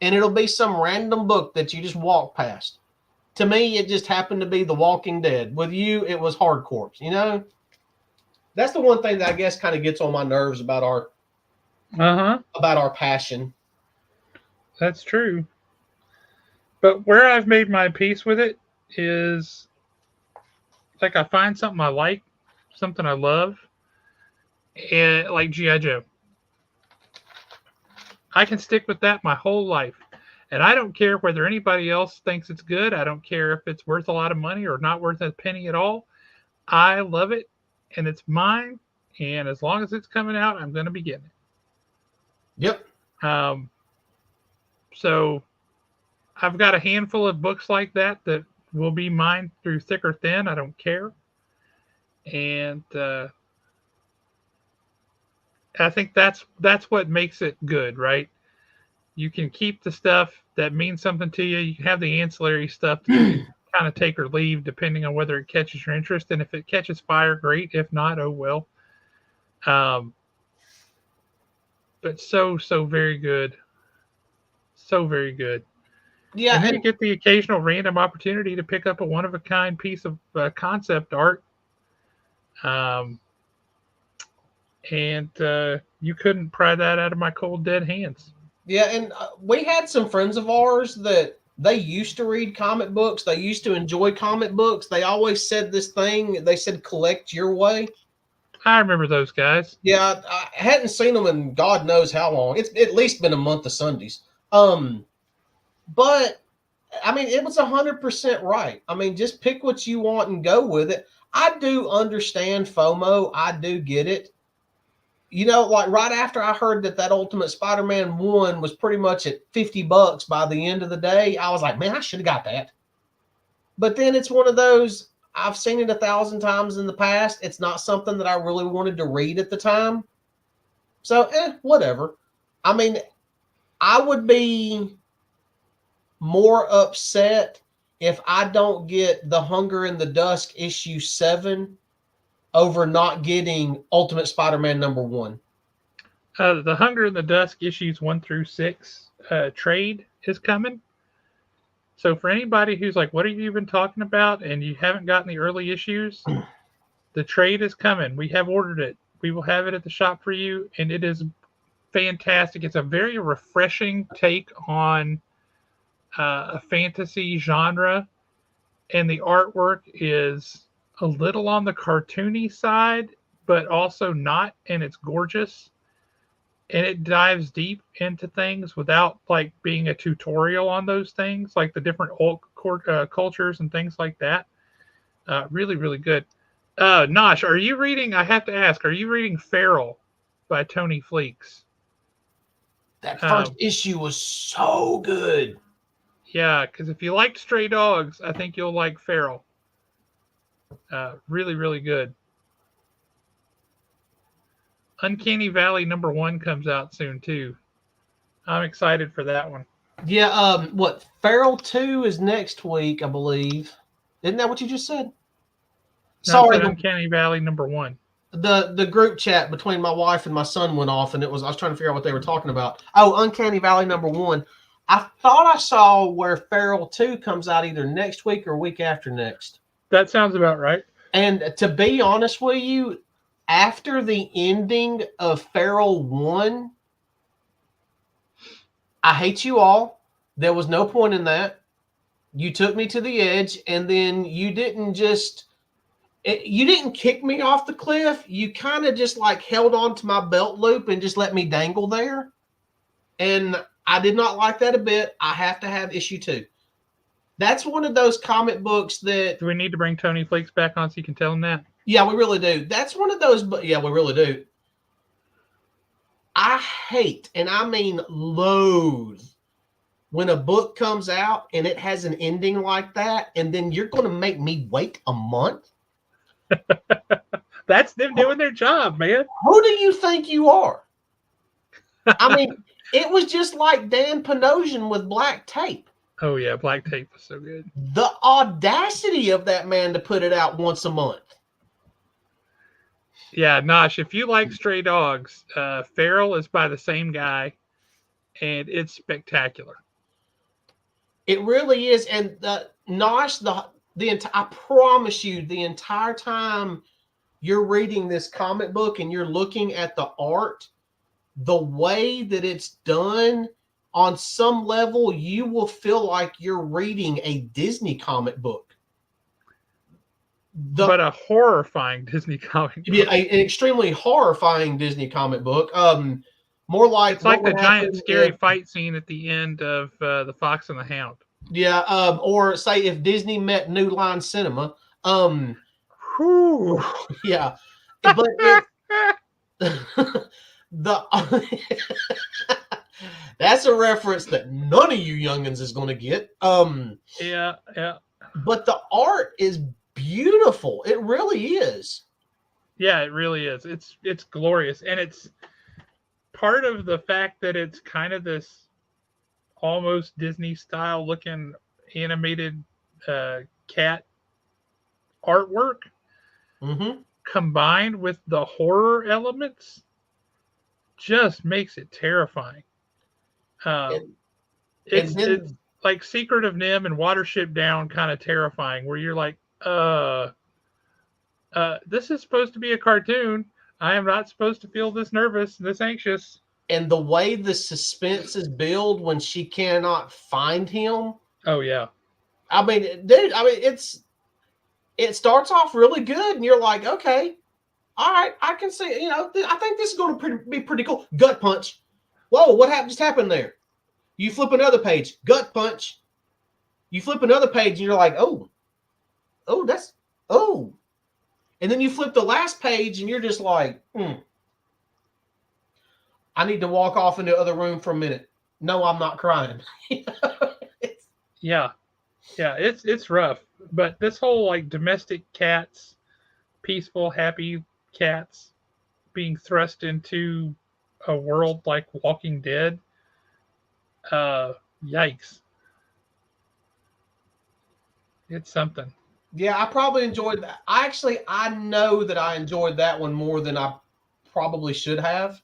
Speaker 2: And it'll be some random book that you just walk past. To me, it just happened to be The Walking Dead. With you, it was Hardcore. You know, that's the one thing that I guess kind of gets on my nerves about our passion.
Speaker 1: That's true. But where I've made my peace with it is, like, I find something I like, something I love, and like G.I. Joe. I can stick with that my whole life. And I don't care whether anybody else thinks it's good. I don't care if it's worth a lot of money or not worth a penny at all. I love it, and it's mine. And as long as it's coming out, I'm going to be getting it.
Speaker 2: Yep.
Speaker 1: So I've got a handful of books like that will be mine through thick or thin. I don't care. And I think that's what makes it good, right? You can keep the stuff that means something to you. You can have the ancillary stuff that you kind of take or leave depending on whether it catches your interest. And if it catches fire, great. If not, oh well. But so very good. So very good.
Speaker 2: Yeah.
Speaker 1: And then you get the occasional random opportunity to pick up a one-of-a-kind piece of concept art. And you couldn't pry that out of my cold, dead hands.
Speaker 2: Yeah, and we had some friends of ours that they used to read comic books. They used to enjoy comic books. They always said this thing. They said, collect your way.
Speaker 1: I remember those guys.
Speaker 2: Yeah, I hadn't seen them in God knows how long. It's at least been a month of Sundays. But I mean, it was 100% right. I mean, just pick what you want and go with it. I do understand FOMO. I do get it. You know, like right after I heard that Ultimate Spider-Man 1 was pretty much at $50 by the end of the day, I was like, man, I should have got that. But then it's one of those, I've seen it 1,000 times in the past. It's not something that I really wanted to read at the time. So, whatever. I mean, I would be more upset if I don't get The Hunger in the Dusk issue 7 over not getting Ultimate Spider-Man #1.
Speaker 1: The Hunger in the Dusk issues 1 through 6 trade is coming. So for anybody who's like, what are you even talking about? And you haven't gotten the early issues, the trade is coming. We have ordered it. We will have it at the shop for you. And it is fantastic. It's a very refreshing take on a fantasy genre. And the artwork is a little on the cartoony side, but also not. And it's gorgeous. And it dives deep into things without like being a tutorial on those things, like the different cultures and things like that. Really, really good. Nosh, are you reading? I have to ask, are you reading Feral by Tony Fleeks?
Speaker 2: That first issue was so good.
Speaker 1: Yeah, because if you liked Stray Dogs, I think you'll like Feral. Really, really good. Uncanny Valley #1 comes out soon too. I'm excited for that one.
Speaker 2: Yeah, what Feral 2 is next week, I believe. Isn't that what you just said?
Speaker 1: No,
Speaker 2: Sorry,
Speaker 1: Uncanny Valley #1.
Speaker 2: The group chat between my wife and my son went off, and I was trying to figure out what they were talking about. Oh, Uncanny Valley #1. I thought I saw where Feral 2 comes out either next week or week after next.
Speaker 1: That sounds about right.
Speaker 2: And to be honest with you, after the ending of Feral 1, I hate you all. There was no point in that. You took me to the edge, and then you didn't kick me off the cliff. You kind of just like held on to my belt loop and just let me dangle there. And I did not like that a bit. I have to have issue 2. That's one of those comic books that...
Speaker 1: Do we need to bring Tony Flakes back on so you can tell him that?
Speaker 2: Yeah, we really do. That's one of those... Yeah, we really do. I hate, and I mean loathe, when a book comes out and it has an ending like that, and then you're going to make me wait a month?
Speaker 1: That's them doing their job, man.
Speaker 2: Who do you think you are? I mean, it was just like Dan Panosian with Black Tape.
Speaker 1: Oh, yeah. Black Tape was so good.
Speaker 2: The audacity of that man to put it out once a month.
Speaker 1: Yeah, Nosh, if you like Stray Dogs, Feral is by the same guy, and it's spectacular.
Speaker 2: It really is. And Nosh, I promise you, the entire time you're reading this comic book and you're looking at the art, the way that it's done, on some level, you will feel like you're reading a Disney comic book.
Speaker 1: But a horrifying Disney comic book.
Speaker 2: Yeah, an extremely horrifying Disney comic book. More like...
Speaker 1: It's like the giant scary fight scene at the end of The Fox and the Hound.
Speaker 2: Yeah, or say if Disney met New Line Cinema.
Speaker 1: Whew.
Speaker 2: Yeah. But that's a reference that none of you youngins is going to get.
Speaker 1: Yeah.
Speaker 2: But the art is beautiful. It really is.
Speaker 1: Yeah, it really is. It's glorious, and it's part of the fact that it's kind of this almost Disney style looking animated cat artwork, combined with the horror elements, just makes it terrifying. It's like Secret of Nim and Watership Down kind of terrifying, where you're like, this is supposed to be a cartoon. I am not supposed to feel this nervous, this anxious.
Speaker 2: And the way the suspense is built when she cannot find him.
Speaker 1: Oh, yeah.
Speaker 2: I mean, dude, it starts off really good, and you're like, okay, All right, I can see. I think this is going to be pretty cool. Gut punch. Whoa, what just happened there? You flip another page. Gut punch. You flip another page, and you're like, oh, that's oh. And then you flip the last page, and you're just like, I need to walk off into the other room for a minute. No, I'm not crying.
Speaker 1: Yeah, it's rough. But this whole like domestic cats, peaceful, happy cats being thrust into a world like Walking Dead, yikes. It's something.
Speaker 2: Yeah, I probably enjoyed that. I know that I enjoyed that one more than I probably should have.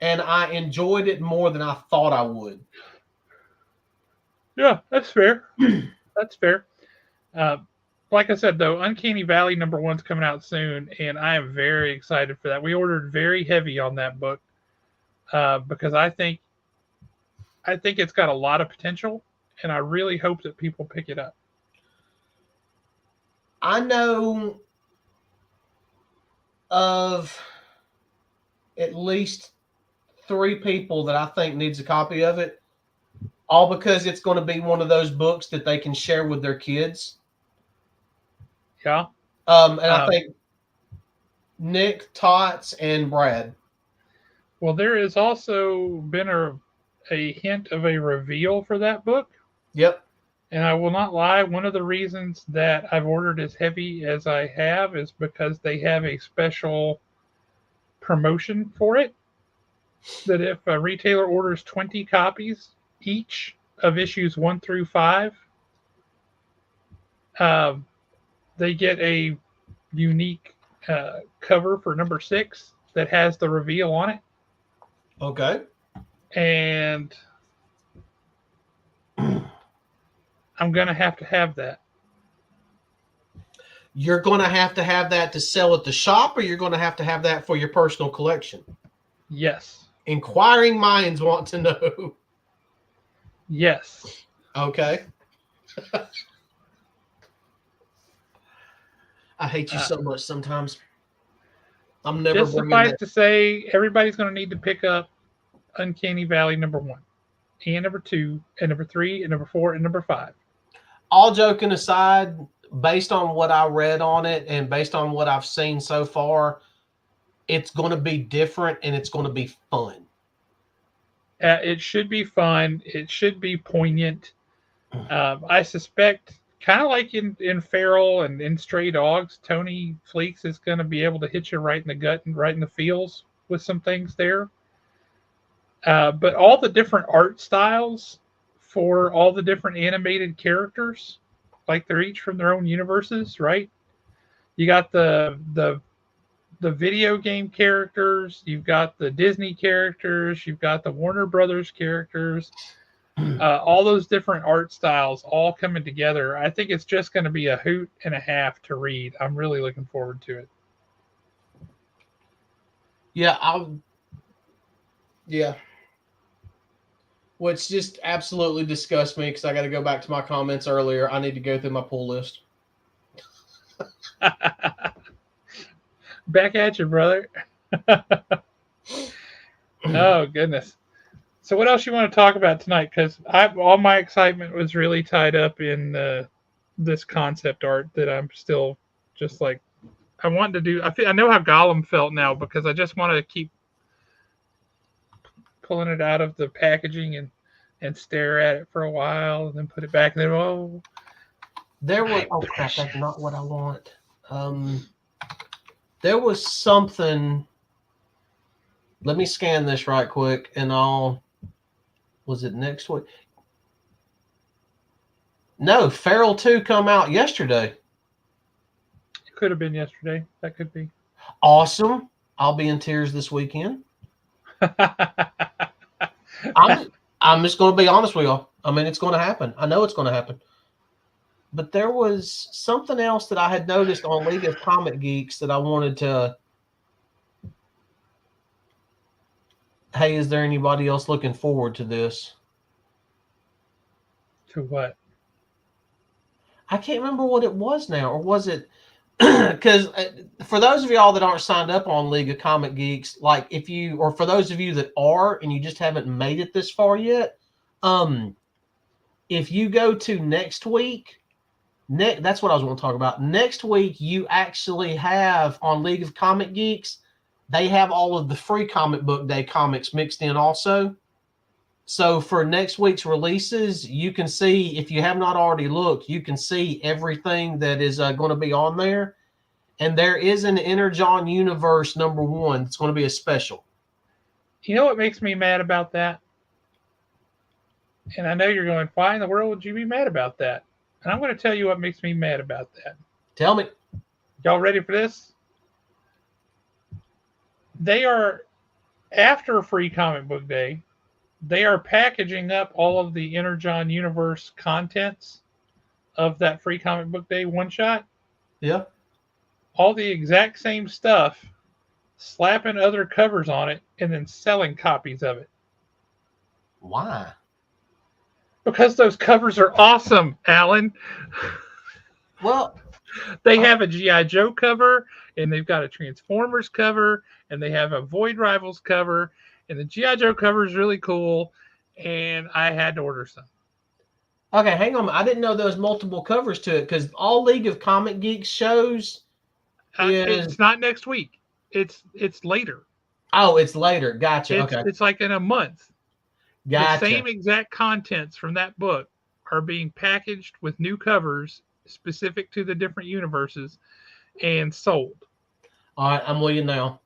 Speaker 2: And I enjoyed it more than I thought I would.
Speaker 1: Yeah, that's fair. That's fair. Uh, like I said, though, Uncanny Valley #1's coming out soon, and I am very excited for that. We ordered very heavy on that book because I think it's got a lot of potential, and I really hope that people pick it up.
Speaker 2: I know of at least 3 people that I think needs a copy of it, all because it's going to be one of those books that they can share with their kids.
Speaker 1: Yeah.
Speaker 2: And I think Nick, Tots, and Brad.
Speaker 1: Well, there has also been a hint of a reveal for that book.
Speaker 2: Yep.
Speaker 1: And I will not lie, one of the reasons that I've ordered as heavy as I have is because they have a special promotion for it. That if a retailer orders 20 copies each of issues 1 through 5, uh, they get a unique cover for #6 that has the reveal on it.
Speaker 2: Okay.
Speaker 1: And I'm going to have that.
Speaker 2: You're going to have that to sell at the shop, or you're going to have that for your personal collection?
Speaker 1: Yes.
Speaker 2: Inquiring minds want to know.
Speaker 1: Yes.
Speaker 2: Okay. I hate you so much sometimes. I'm never
Speaker 1: just suffice to say, everybody's going to need to pick up Uncanny Valley #1 and #2 and #3 and #4 and #5.
Speaker 2: All joking aside, based on what I read on it and based on what I've seen so far, it's going to be different and it's going to be fun.
Speaker 1: It should be fun. It should be poignant. I suspect, kind of like in Feral and in Stray Dogs, Tony Fleeks is going to be able to hit you right in the gut and right in the feels with some things there. But all the different art styles for all the different animated characters, like they're each from their own universes, right? You got the video game characters, you've got the Disney characters, you've got the Warner Brothers characters, all those different art styles all coming together. I think it's just going to be a hoot and a half to read. I'm really looking forward to it.
Speaker 2: Yeah. Which just absolutely disgusts me because I got to go back to my comments earlier. I need to go through my pull list.
Speaker 1: Back at you, brother. Oh, goodness. So what else you want to talk about tonight? Because all my excitement was really tied up in this concept art that I'm still just like, I want to do. I know how Gollum felt now because I just want to keep pulling it out of the packaging and stare at it for a while and then put it back and then
Speaker 2: there was crap, that's not what I want. There was something. Let me scan this right quick and was it next week? No, Feral 2 come out yesterday.
Speaker 1: It could have been yesterday. That could be.
Speaker 2: Awesome. I'll be in tears this weekend. I'm just going to be honest with y'all. I mean, it's going to happen. I know it's going to happen. But there was something else that I had noticed on League of Comic Geeks that I wanted to. Hey, is there anybody else looking forward to this?
Speaker 1: To what?
Speaker 2: I can't remember what it was now. Or was it because for those of y'all that aren't signed up on League of Comic Geeks, like if you, or for those of you that are and you just haven't made it this far yet, if you go to next week, that's what I was going to talk about. Next week, you actually have on League of Comic Geeks, they have all of the free comic book day comics mixed in also. So for next week's releases, you can see, if you have not already looked, you can see everything that is going to be on there. And there is an Energon Universe #1. It's going to be a special.
Speaker 1: You know what makes me mad about that? And I know you're going, why in the world would you be mad about that? And I'm going to tell you what makes me mad about that.
Speaker 2: Tell me.
Speaker 1: Y'all ready for this? They are, after Free Comic Book Day, they are packaging up all of the Energon Universe contents of that Free Comic Book Day one shot.
Speaker 2: Yeah.
Speaker 1: All the exact same stuff, slapping other covers on it, and then selling copies of it.
Speaker 2: Why?
Speaker 1: Because those covers are awesome, Alan.
Speaker 2: Well,
Speaker 1: they have a G.I. Joe cover, and they've got a Transformers cover, and they have a Void Rivals cover, and the G.I. Joe cover is really cool, and I had to order some.
Speaker 2: Okay, hang on. I didn't know there was multiple covers to it because all League of Comic Geeks shows
Speaker 1: it's not next week. It's later.
Speaker 2: Oh, it's later. Gotcha.
Speaker 1: Okay.
Speaker 2: It's
Speaker 1: like in a month.
Speaker 2: Gotcha.
Speaker 1: The same exact contents from that book are being packaged with new covers specific to the different universes and sold.
Speaker 2: All right, I'm with you now.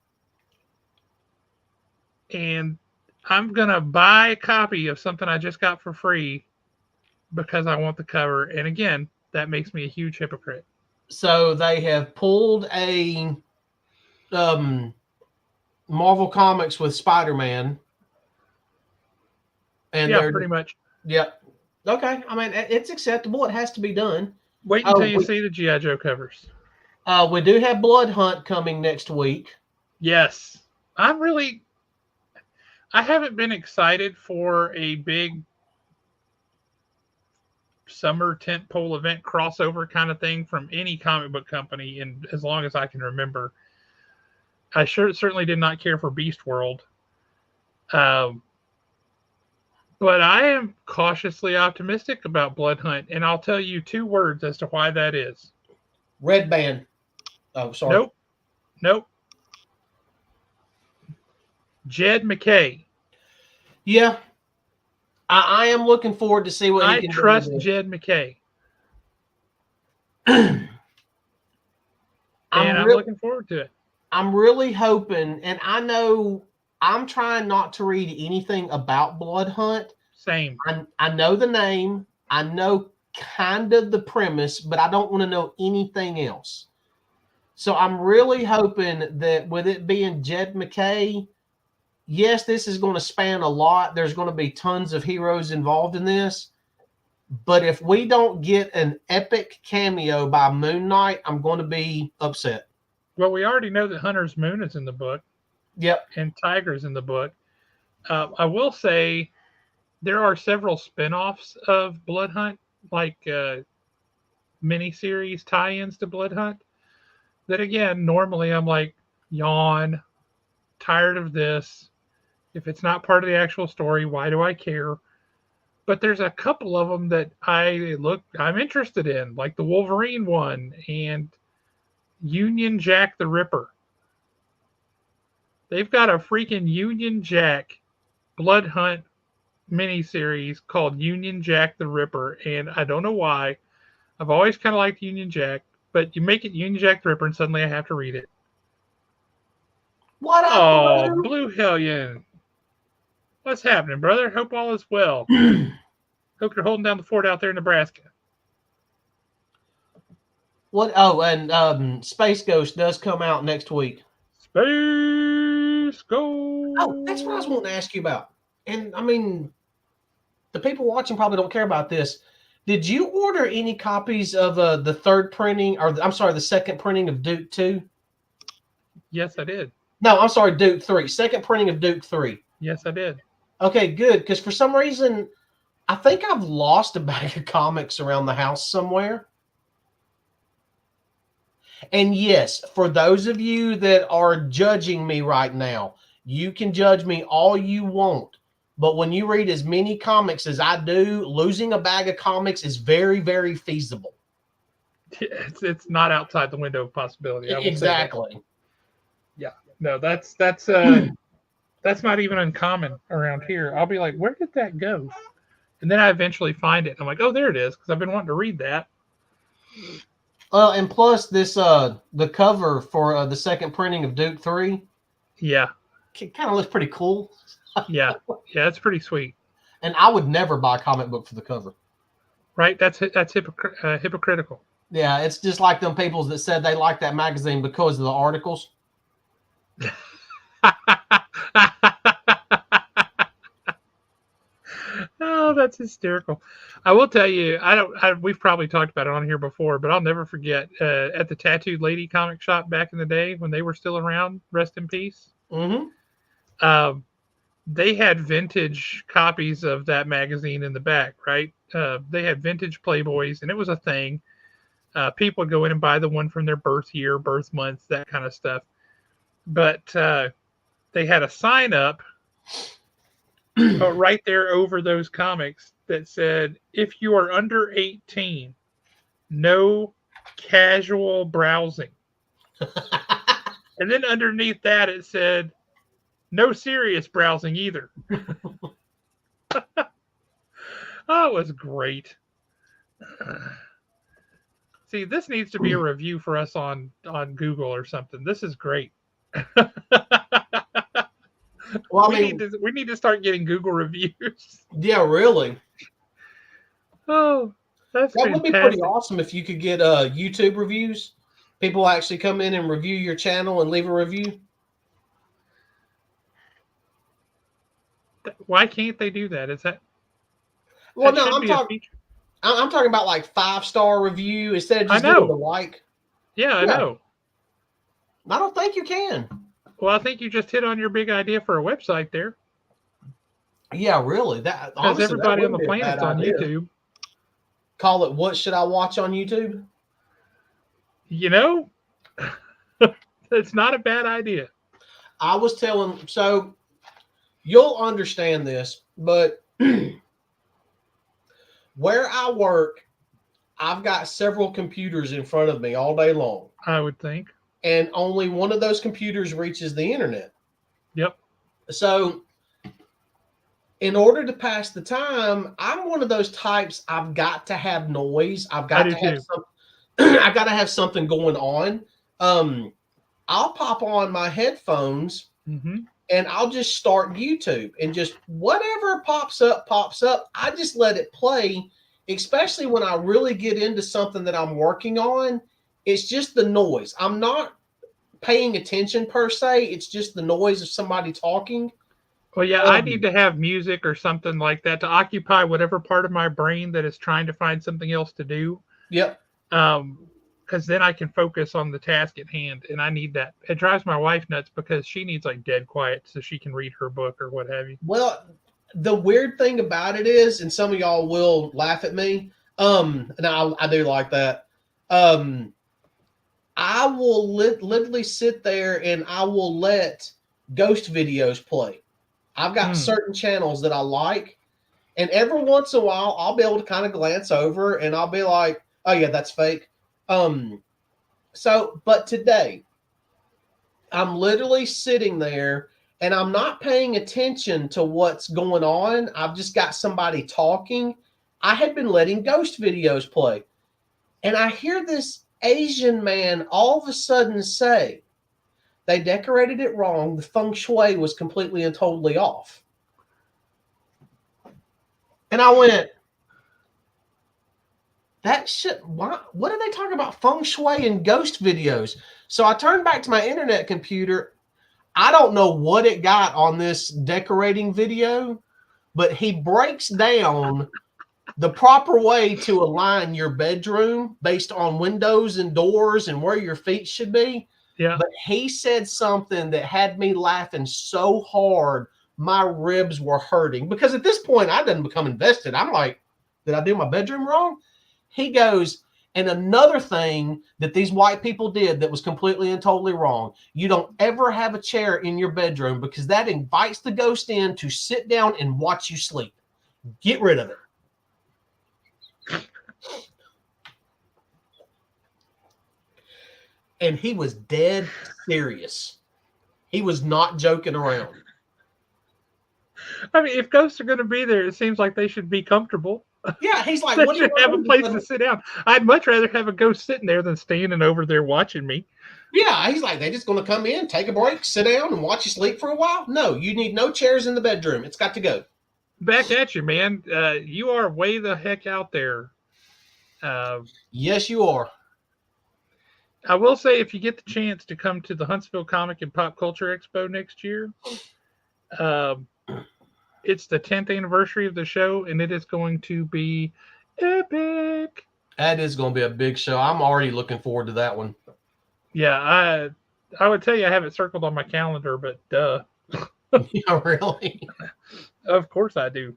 Speaker 1: And I'm going to buy a copy of something I just got for free because I want the cover. And again, that makes me a huge hypocrite.
Speaker 2: So they have pulled a Marvel Comics with Spider-Man.
Speaker 1: And yeah, pretty much.
Speaker 2: Yep. Yeah. Okay. I mean, it's acceptable. It has to be done.
Speaker 1: Wait until you see the G.I. Joe covers.
Speaker 2: We do have Blood Hunt coming next week.
Speaker 1: Yes. I haven't been excited for a big summer tentpole event crossover kind of thing from any comic book company in as long as I can remember. I certainly did not care for Beast World. But I am cautiously optimistic about Blood Hunt, and I'll tell you 2 words as to why that is.
Speaker 2: Red Band. Oh, sorry.
Speaker 1: Nope. Jed MacKay.
Speaker 2: Yeah. I am looking forward to see what he can do.
Speaker 1: I trust Jed MacKay.
Speaker 2: I'm
Speaker 1: looking forward to it.
Speaker 2: I'm really hoping, and I know I'm trying not to read anything about Blood Hunt.
Speaker 1: Same.
Speaker 2: I know the name. I know kind of the premise, but I don't want to know anything else. So I'm really hoping that with it being Jed MacKay, yes, this is going to span a lot. There's going to be tons of heroes involved in this. But if we don't get an epic cameo by Moon Knight, I'm going to be upset.
Speaker 1: Well, we already know that Hunter's Moon is in the book.
Speaker 2: Yep.
Speaker 1: And Tiger's in the book. I will say there are several spin-offs of Blood Hunt, like miniseries tie-ins to Blood Hunt, that again, normally I'm like, yawn, tired of this. If it's not part of the actual story, why do I care? But there's a couple of them that I'm interested in, like the Wolverine one and Union Jack the Ripper. They've got a freaking Union Jack Blood Hunt miniseries called Union Jack the Ripper, and I don't know why. I've always kind of liked Union Jack, but you make it Union Jack the Ripper, and suddenly I have to read it.
Speaker 2: What up,
Speaker 1: oh, Blue Hellion. What's happening, brother? Hope all is well. Hope you're holding down the fort out there in Nebraska.
Speaker 2: What? Oh, and Space Ghost does come out next week.
Speaker 1: Space Ghost.
Speaker 2: Oh, that's what I was wanting to ask you about. And I mean, the people watching probably don't care about this. Did you order any copies of the third printing, or I'm sorry, the second printing of Duke 2?
Speaker 1: Yes, I did.
Speaker 2: No, I'm sorry, Duke 3. Second printing of Duke 3.
Speaker 1: Yes, I did.
Speaker 2: Okay, good. Because for some reason, I think I've lost a bag of comics around the house somewhere. And yes, for those of you that are judging me right now, you can judge me all you want. But when you read as many comics as I do, losing a bag of comics is very, very feasible.
Speaker 1: It's not outside the window of possibility. I will say that.
Speaker 2: Exactly.
Speaker 1: Yeah. No, that's not even uncommon around here. I'll be like, where did that go? And then I eventually find it. I'm like, oh, there it is, because I've been wanting to read that.
Speaker 2: And plus this the cover for the second printing of Duke 3
Speaker 1: Yeah.
Speaker 2: kind of looks pretty cool.
Speaker 1: Yeah. Yeah, it's pretty sweet.
Speaker 2: And I would never buy a comic book for the cover.
Speaker 1: Right? That's hypocritical.
Speaker 2: Yeah, it's just like them people that said they like that magazine because of the articles.
Speaker 1: Oh, that's hysterical. I will tell you, we've probably talked about it on here before, but I'll never forget at the Tattooed Lady comic shop back in the day when they were still around, rest in peace.
Speaker 2: Mm-hmm.
Speaker 1: They had vintage copies of that magazine in the back, right? They had vintage Playboys, and it was a thing. People would go in and buy the one from their birth year, birth month, that kind of stuff. But they had a sign up right there over those comics that said, if you are under 18, no casual browsing. And then underneath that, it said, no serious browsing either. Oh, it was great. See, this needs to be a review for us on Google or something. This is great.
Speaker 2: Well,
Speaker 1: we need to start getting Google reviews.
Speaker 2: Yeah, really.
Speaker 1: Oh, that's
Speaker 2: That
Speaker 1: fantastic.
Speaker 2: would be pretty awesome if you could get YouTube reviews. People actually come in and review your channel and leave a review.
Speaker 1: Why can't they do that? Is that?
Speaker 2: Well,
Speaker 1: that
Speaker 2: no, I'm talking about like 5-star review instead of just giving a like.
Speaker 1: Yeah, I know.
Speaker 2: I don't think you can.
Speaker 1: Well, I think you just hit on your big idea for a website there.
Speaker 2: Yeah, really. That
Speaker 1: because everybody on the planet's on YouTube.
Speaker 2: Call it "What Should I Watch on YouTube?"
Speaker 1: You know, it's not a bad idea.
Speaker 2: I was telling, so you'll understand this, but where I work, I've got several computers in front of me all day long.
Speaker 1: I would think.
Speaker 2: And only one of those computers reaches the internet.
Speaker 1: Yep.
Speaker 2: So in order to pass the time, I'm one of those types. I've got to have noise. I've got to have some. I got to have something going on. I'll pop on my headphones and I'll just start YouTube, and just whatever pops up. I just let it play. Especially when I really get into something that I'm working on, it's just the noise. I'm not paying attention per se. It's just the noise of somebody talking.
Speaker 1: Well, yeah, I need to have music or something like that to occupy whatever part of my brain that is trying to find something else to do.
Speaker 2: Yep.
Speaker 1: Because then I can focus on the task at hand, and I need that. It drives my wife nuts because she needs like dead quiet so she can read her book or what have you.
Speaker 2: Well, the weird thing about it is, and some of y'all will laugh at me, and I do like that. I will literally sit there and I will let ghost videos play. I've got certain channels that I like, and every once in a while I'll be able to kind of glance over and I'll be like, oh yeah, that's fake. But today I'm literally sitting there and I'm not paying attention to what's going on. I've just got somebody talking. I had been letting ghost videos play, and I hear this Asian man all of a sudden say, they decorated it wrong. The feng shui was completely and totally off. And I went, that shit, what are they talking about feng shui and ghost videos? So I turned back to my internet computer. I don't know what it got on this decorating video, but he breaks down the proper way to align your bedroom based on windows and doors and where your feet should be.
Speaker 1: Yeah.
Speaker 2: But he said something that had me laughing so hard, my ribs were hurting. Because at this point, I didn't become invested. I'm like, did I do my bedroom wrong? He goes, And another thing that these white people did that was completely and totally wrong, you don't ever have a chair in your bedroom because that invites the ghost in to sit down and watch you sleep. Get rid of it. And he was dead serious. He was not joking around.
Speaker 1: I mean, if ghosts are going to be there, it seems like they should be comfortable.
Speaker 2: Yeah, he's like,
Speaker 1: They
Speaker 2: what do you
Speaker 1: should have a
Speaker 2: want
Speaker 1: place
Speaker 2: to
Speaker 1: to sit down. I'd much rather have a ghost sitting there than standing over there watching me.
Speaker 2: Yeah, he's like, they just going to come in, take a break, sit down, and watch you sleep for a while? No, you need no chairs in the bedroom. It's got to go.
Speaker 1: Back at you, man. You are way the heck out there.
Speaker 2: Yes, you are.
Speaker 1: I will say, if you get the chance to come to the Huntsville Comic and Pop Culture Expo next year, it's the 10th anniversary of the show, and it is going to be epic.
Speaker 2: That is going to be a big show. I'm already looking forward to that one.
Speaker 1: Yeah, I would tell you I have it circled on my calendar, but duh.
Speaker 2: Yeah, really?
Speaker 1: Of course I do.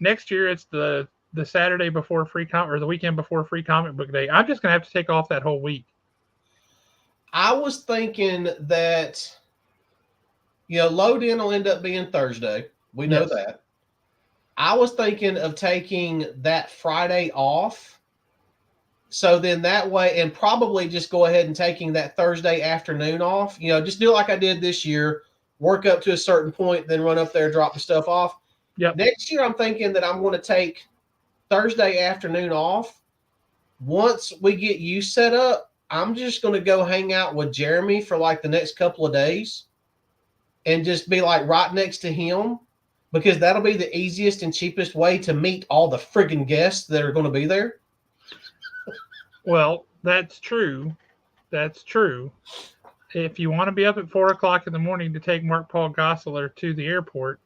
Speaker 1: Next year it's the Saturday before or the weekend before Free Comic Book Day. I'm just gonna have to take off that whole week.
Speaker 2: I was thinking that, load in will end up being Thursday. We know that. I was thinking of taking that Friday off. So then that way, and probably just go ahead and taking that Thursday afternoon off. Just do it like I did this year. Work up to a certain point, then run up there, drop the stuff off.
Speaker 1: Yep.
Speaker 2: Next year, I'm thinking that I'm going to take Thursday afternoon off. Once we get you set up, I'm just going to go hang out with Jeremy for like the next couple of days and just be like right next to him, because that'll be the easiest and cheapest way to meet all the friggin' guests that are going to be there.
Speaker 1: Well, that's true. That's true. If you want to be up at 4 o'clock in the morning to take Mark Paul Gosselaar to the airport,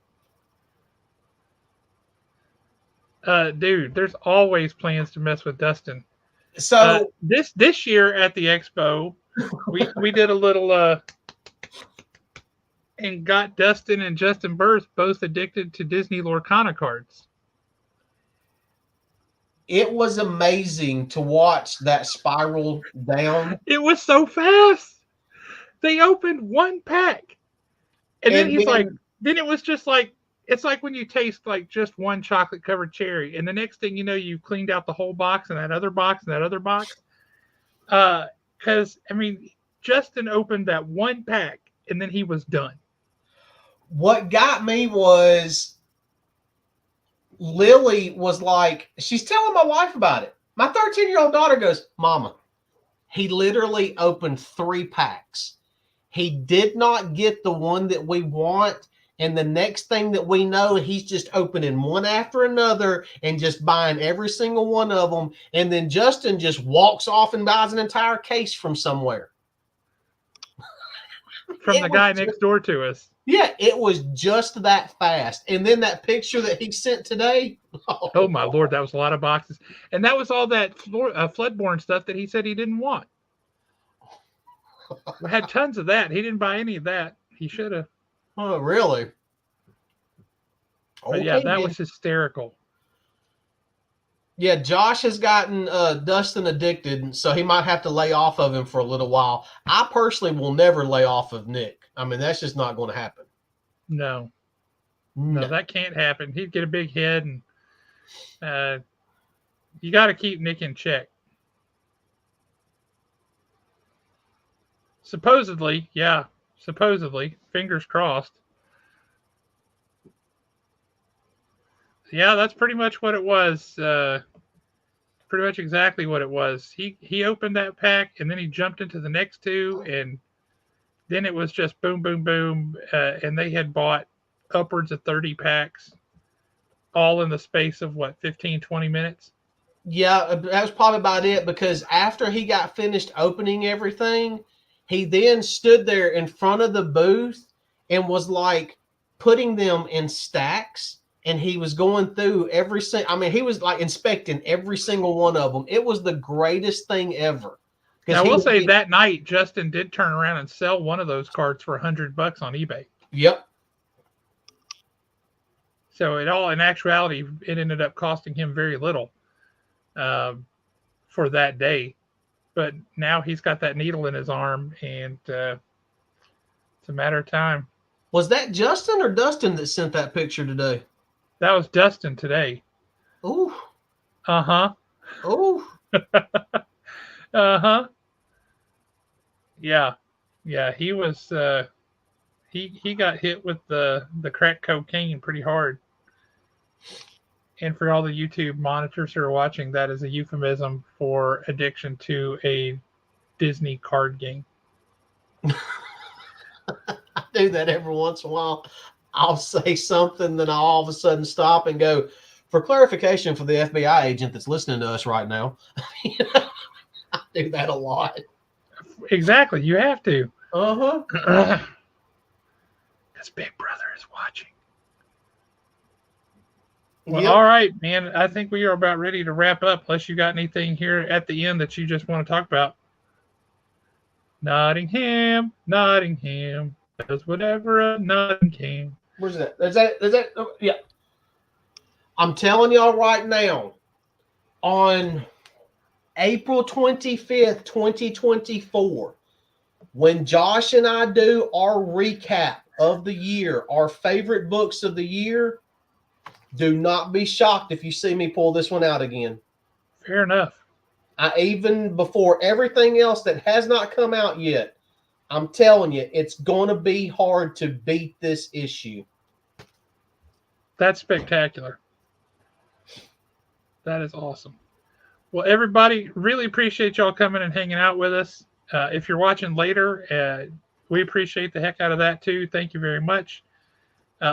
Speaker 1: dude, there's always plans to mess with Dustin.
Speaker 2: So
Speaker 1: this year at the expo, we did a little and got Dustin and Justin Birth both addicted to Disney Lorcana cards.
Speaker 2: it was amazing to watch that spiral down.
Speaker 1: It was so fast. They opened one pack, and then he's like, then it was just like, it's like when you taste like just one chocolate covered cherry, and the next thing you know, you cleaned out the whole box and that other box and that other box. Because I mean, Justin opened that one pack and then he was done.
Speaker 2: What got me was Lily was like, she's telling my wife about it. My 13-year-old daughter goes, Mama, he literally opened 3 packs. He did not get the one that we want. And the next thing that we know, he's just opening one after another and just buying every single one of them. And then Justin just walks off and buys an entire case from somewhere.
Speaker 1: From the guy next door to us.
Speaker 2: Yeah, it was just that fast. And then that picture that he sent today.
Speaker 1: Oh my Lord, that was a lot of boxes. And that was all that Floodborne stuff that he said he didn't want. We had tons of that. He didn't buy any of that. He should have.
Speaker 2: Oh, really?
Speaker 1: But yeah, that was hysterical.
Speaker 2: Yeah, Josh has gotten Dustin addicted, so he might have to lay off of him for a little while. I personally will never lay off of Nick. I mean, that's just not going to happen.
Speaker 1: No, that can't happen. He'd get a big head, and you got to keep Nick in check. Supposedly, fingers crossed. Yeah, that's pretty much what it was. Pretty much exactly what it was. He opened that pack, and then he jumped into the next 2, and then it was just boom, boom, boom. And they had bought upwards of 30 packs, all in the space of, 15, 20 minutes?
Speaker 2: Yeah, that was probably about it, because after he got finished opening everything, he then stood there in front of the booth and was like putting them in stacks. And he was going through he was like inspecting every single one of them. It was the greatest thing ever.
Speaker 1: Now, I will say that night, Justin did turn around and sell one of those cards for $100 on eBay.
Speaker 2: Yep.
Speaker 1: So in actuality, it ended up costing him very little. for that day. But now he's got that needle in his arm, and it's a matter of time.
Speaker 2: Was that Justin or Dustin that sent that picture today?
Speaker 1: That was Dustin today.
Speaker 2: Ooh.
Speaker 1: Uh-huh.
Speaker 2: Ooh.
Speaker 1: Uh-huh. Yeah. Yeah, he was he got hit with the crack cocaine pretty hard. And for all the YouTube monitors who are watching, that is a euphemism for addiction to a Disney card game.
Speaker 2: I do that every once in a while. I'll say something, then I'll all of a sudden stop and go, for clarification for the FBI agent that's listening to us right now. I do that a lot.
Speaker 1: Exactly. You have to.
Speaker 2: Uh-huh.
Speaker 1: Because Big Brother is watching. Well,
Speaker 2: Yep.
Speaker 1: all right, man. I think we are about ready to wrap up, unless you got anything here at the end that you just want to talk about. Nottingham, Nottingham does whatever a Nottingham can.
Speaker 2: Where's that? Is that? Oh, yeah. I'm telling y'all right now, on April 25th, 2024, when Josh and I do our recap of the year, our favorite books of the year, do not be shocked if you see me pull this one out again.
Speaker 1: Fair enough.
Speaker 2: Even before everything else that has not come out yet, I'm telling you, it's going to be hard to beat this issue.
Speaker 1: That's spectacular. That is awesome. Well, everybody, really appreciate y'all coming and hanging out with us. If you're watching later, we appreciate the heck out of that too. Thank you very much.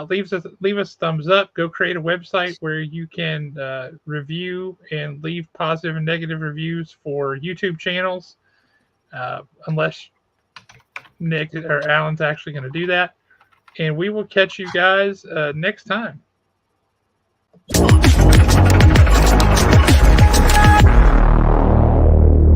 Speaker 1: Leave us thumbs up. Go create a website where you can review and leave positive and negative reviews for YouTube channels, unless Nick or Alan's actually going to do that. And we will catch you guys next time.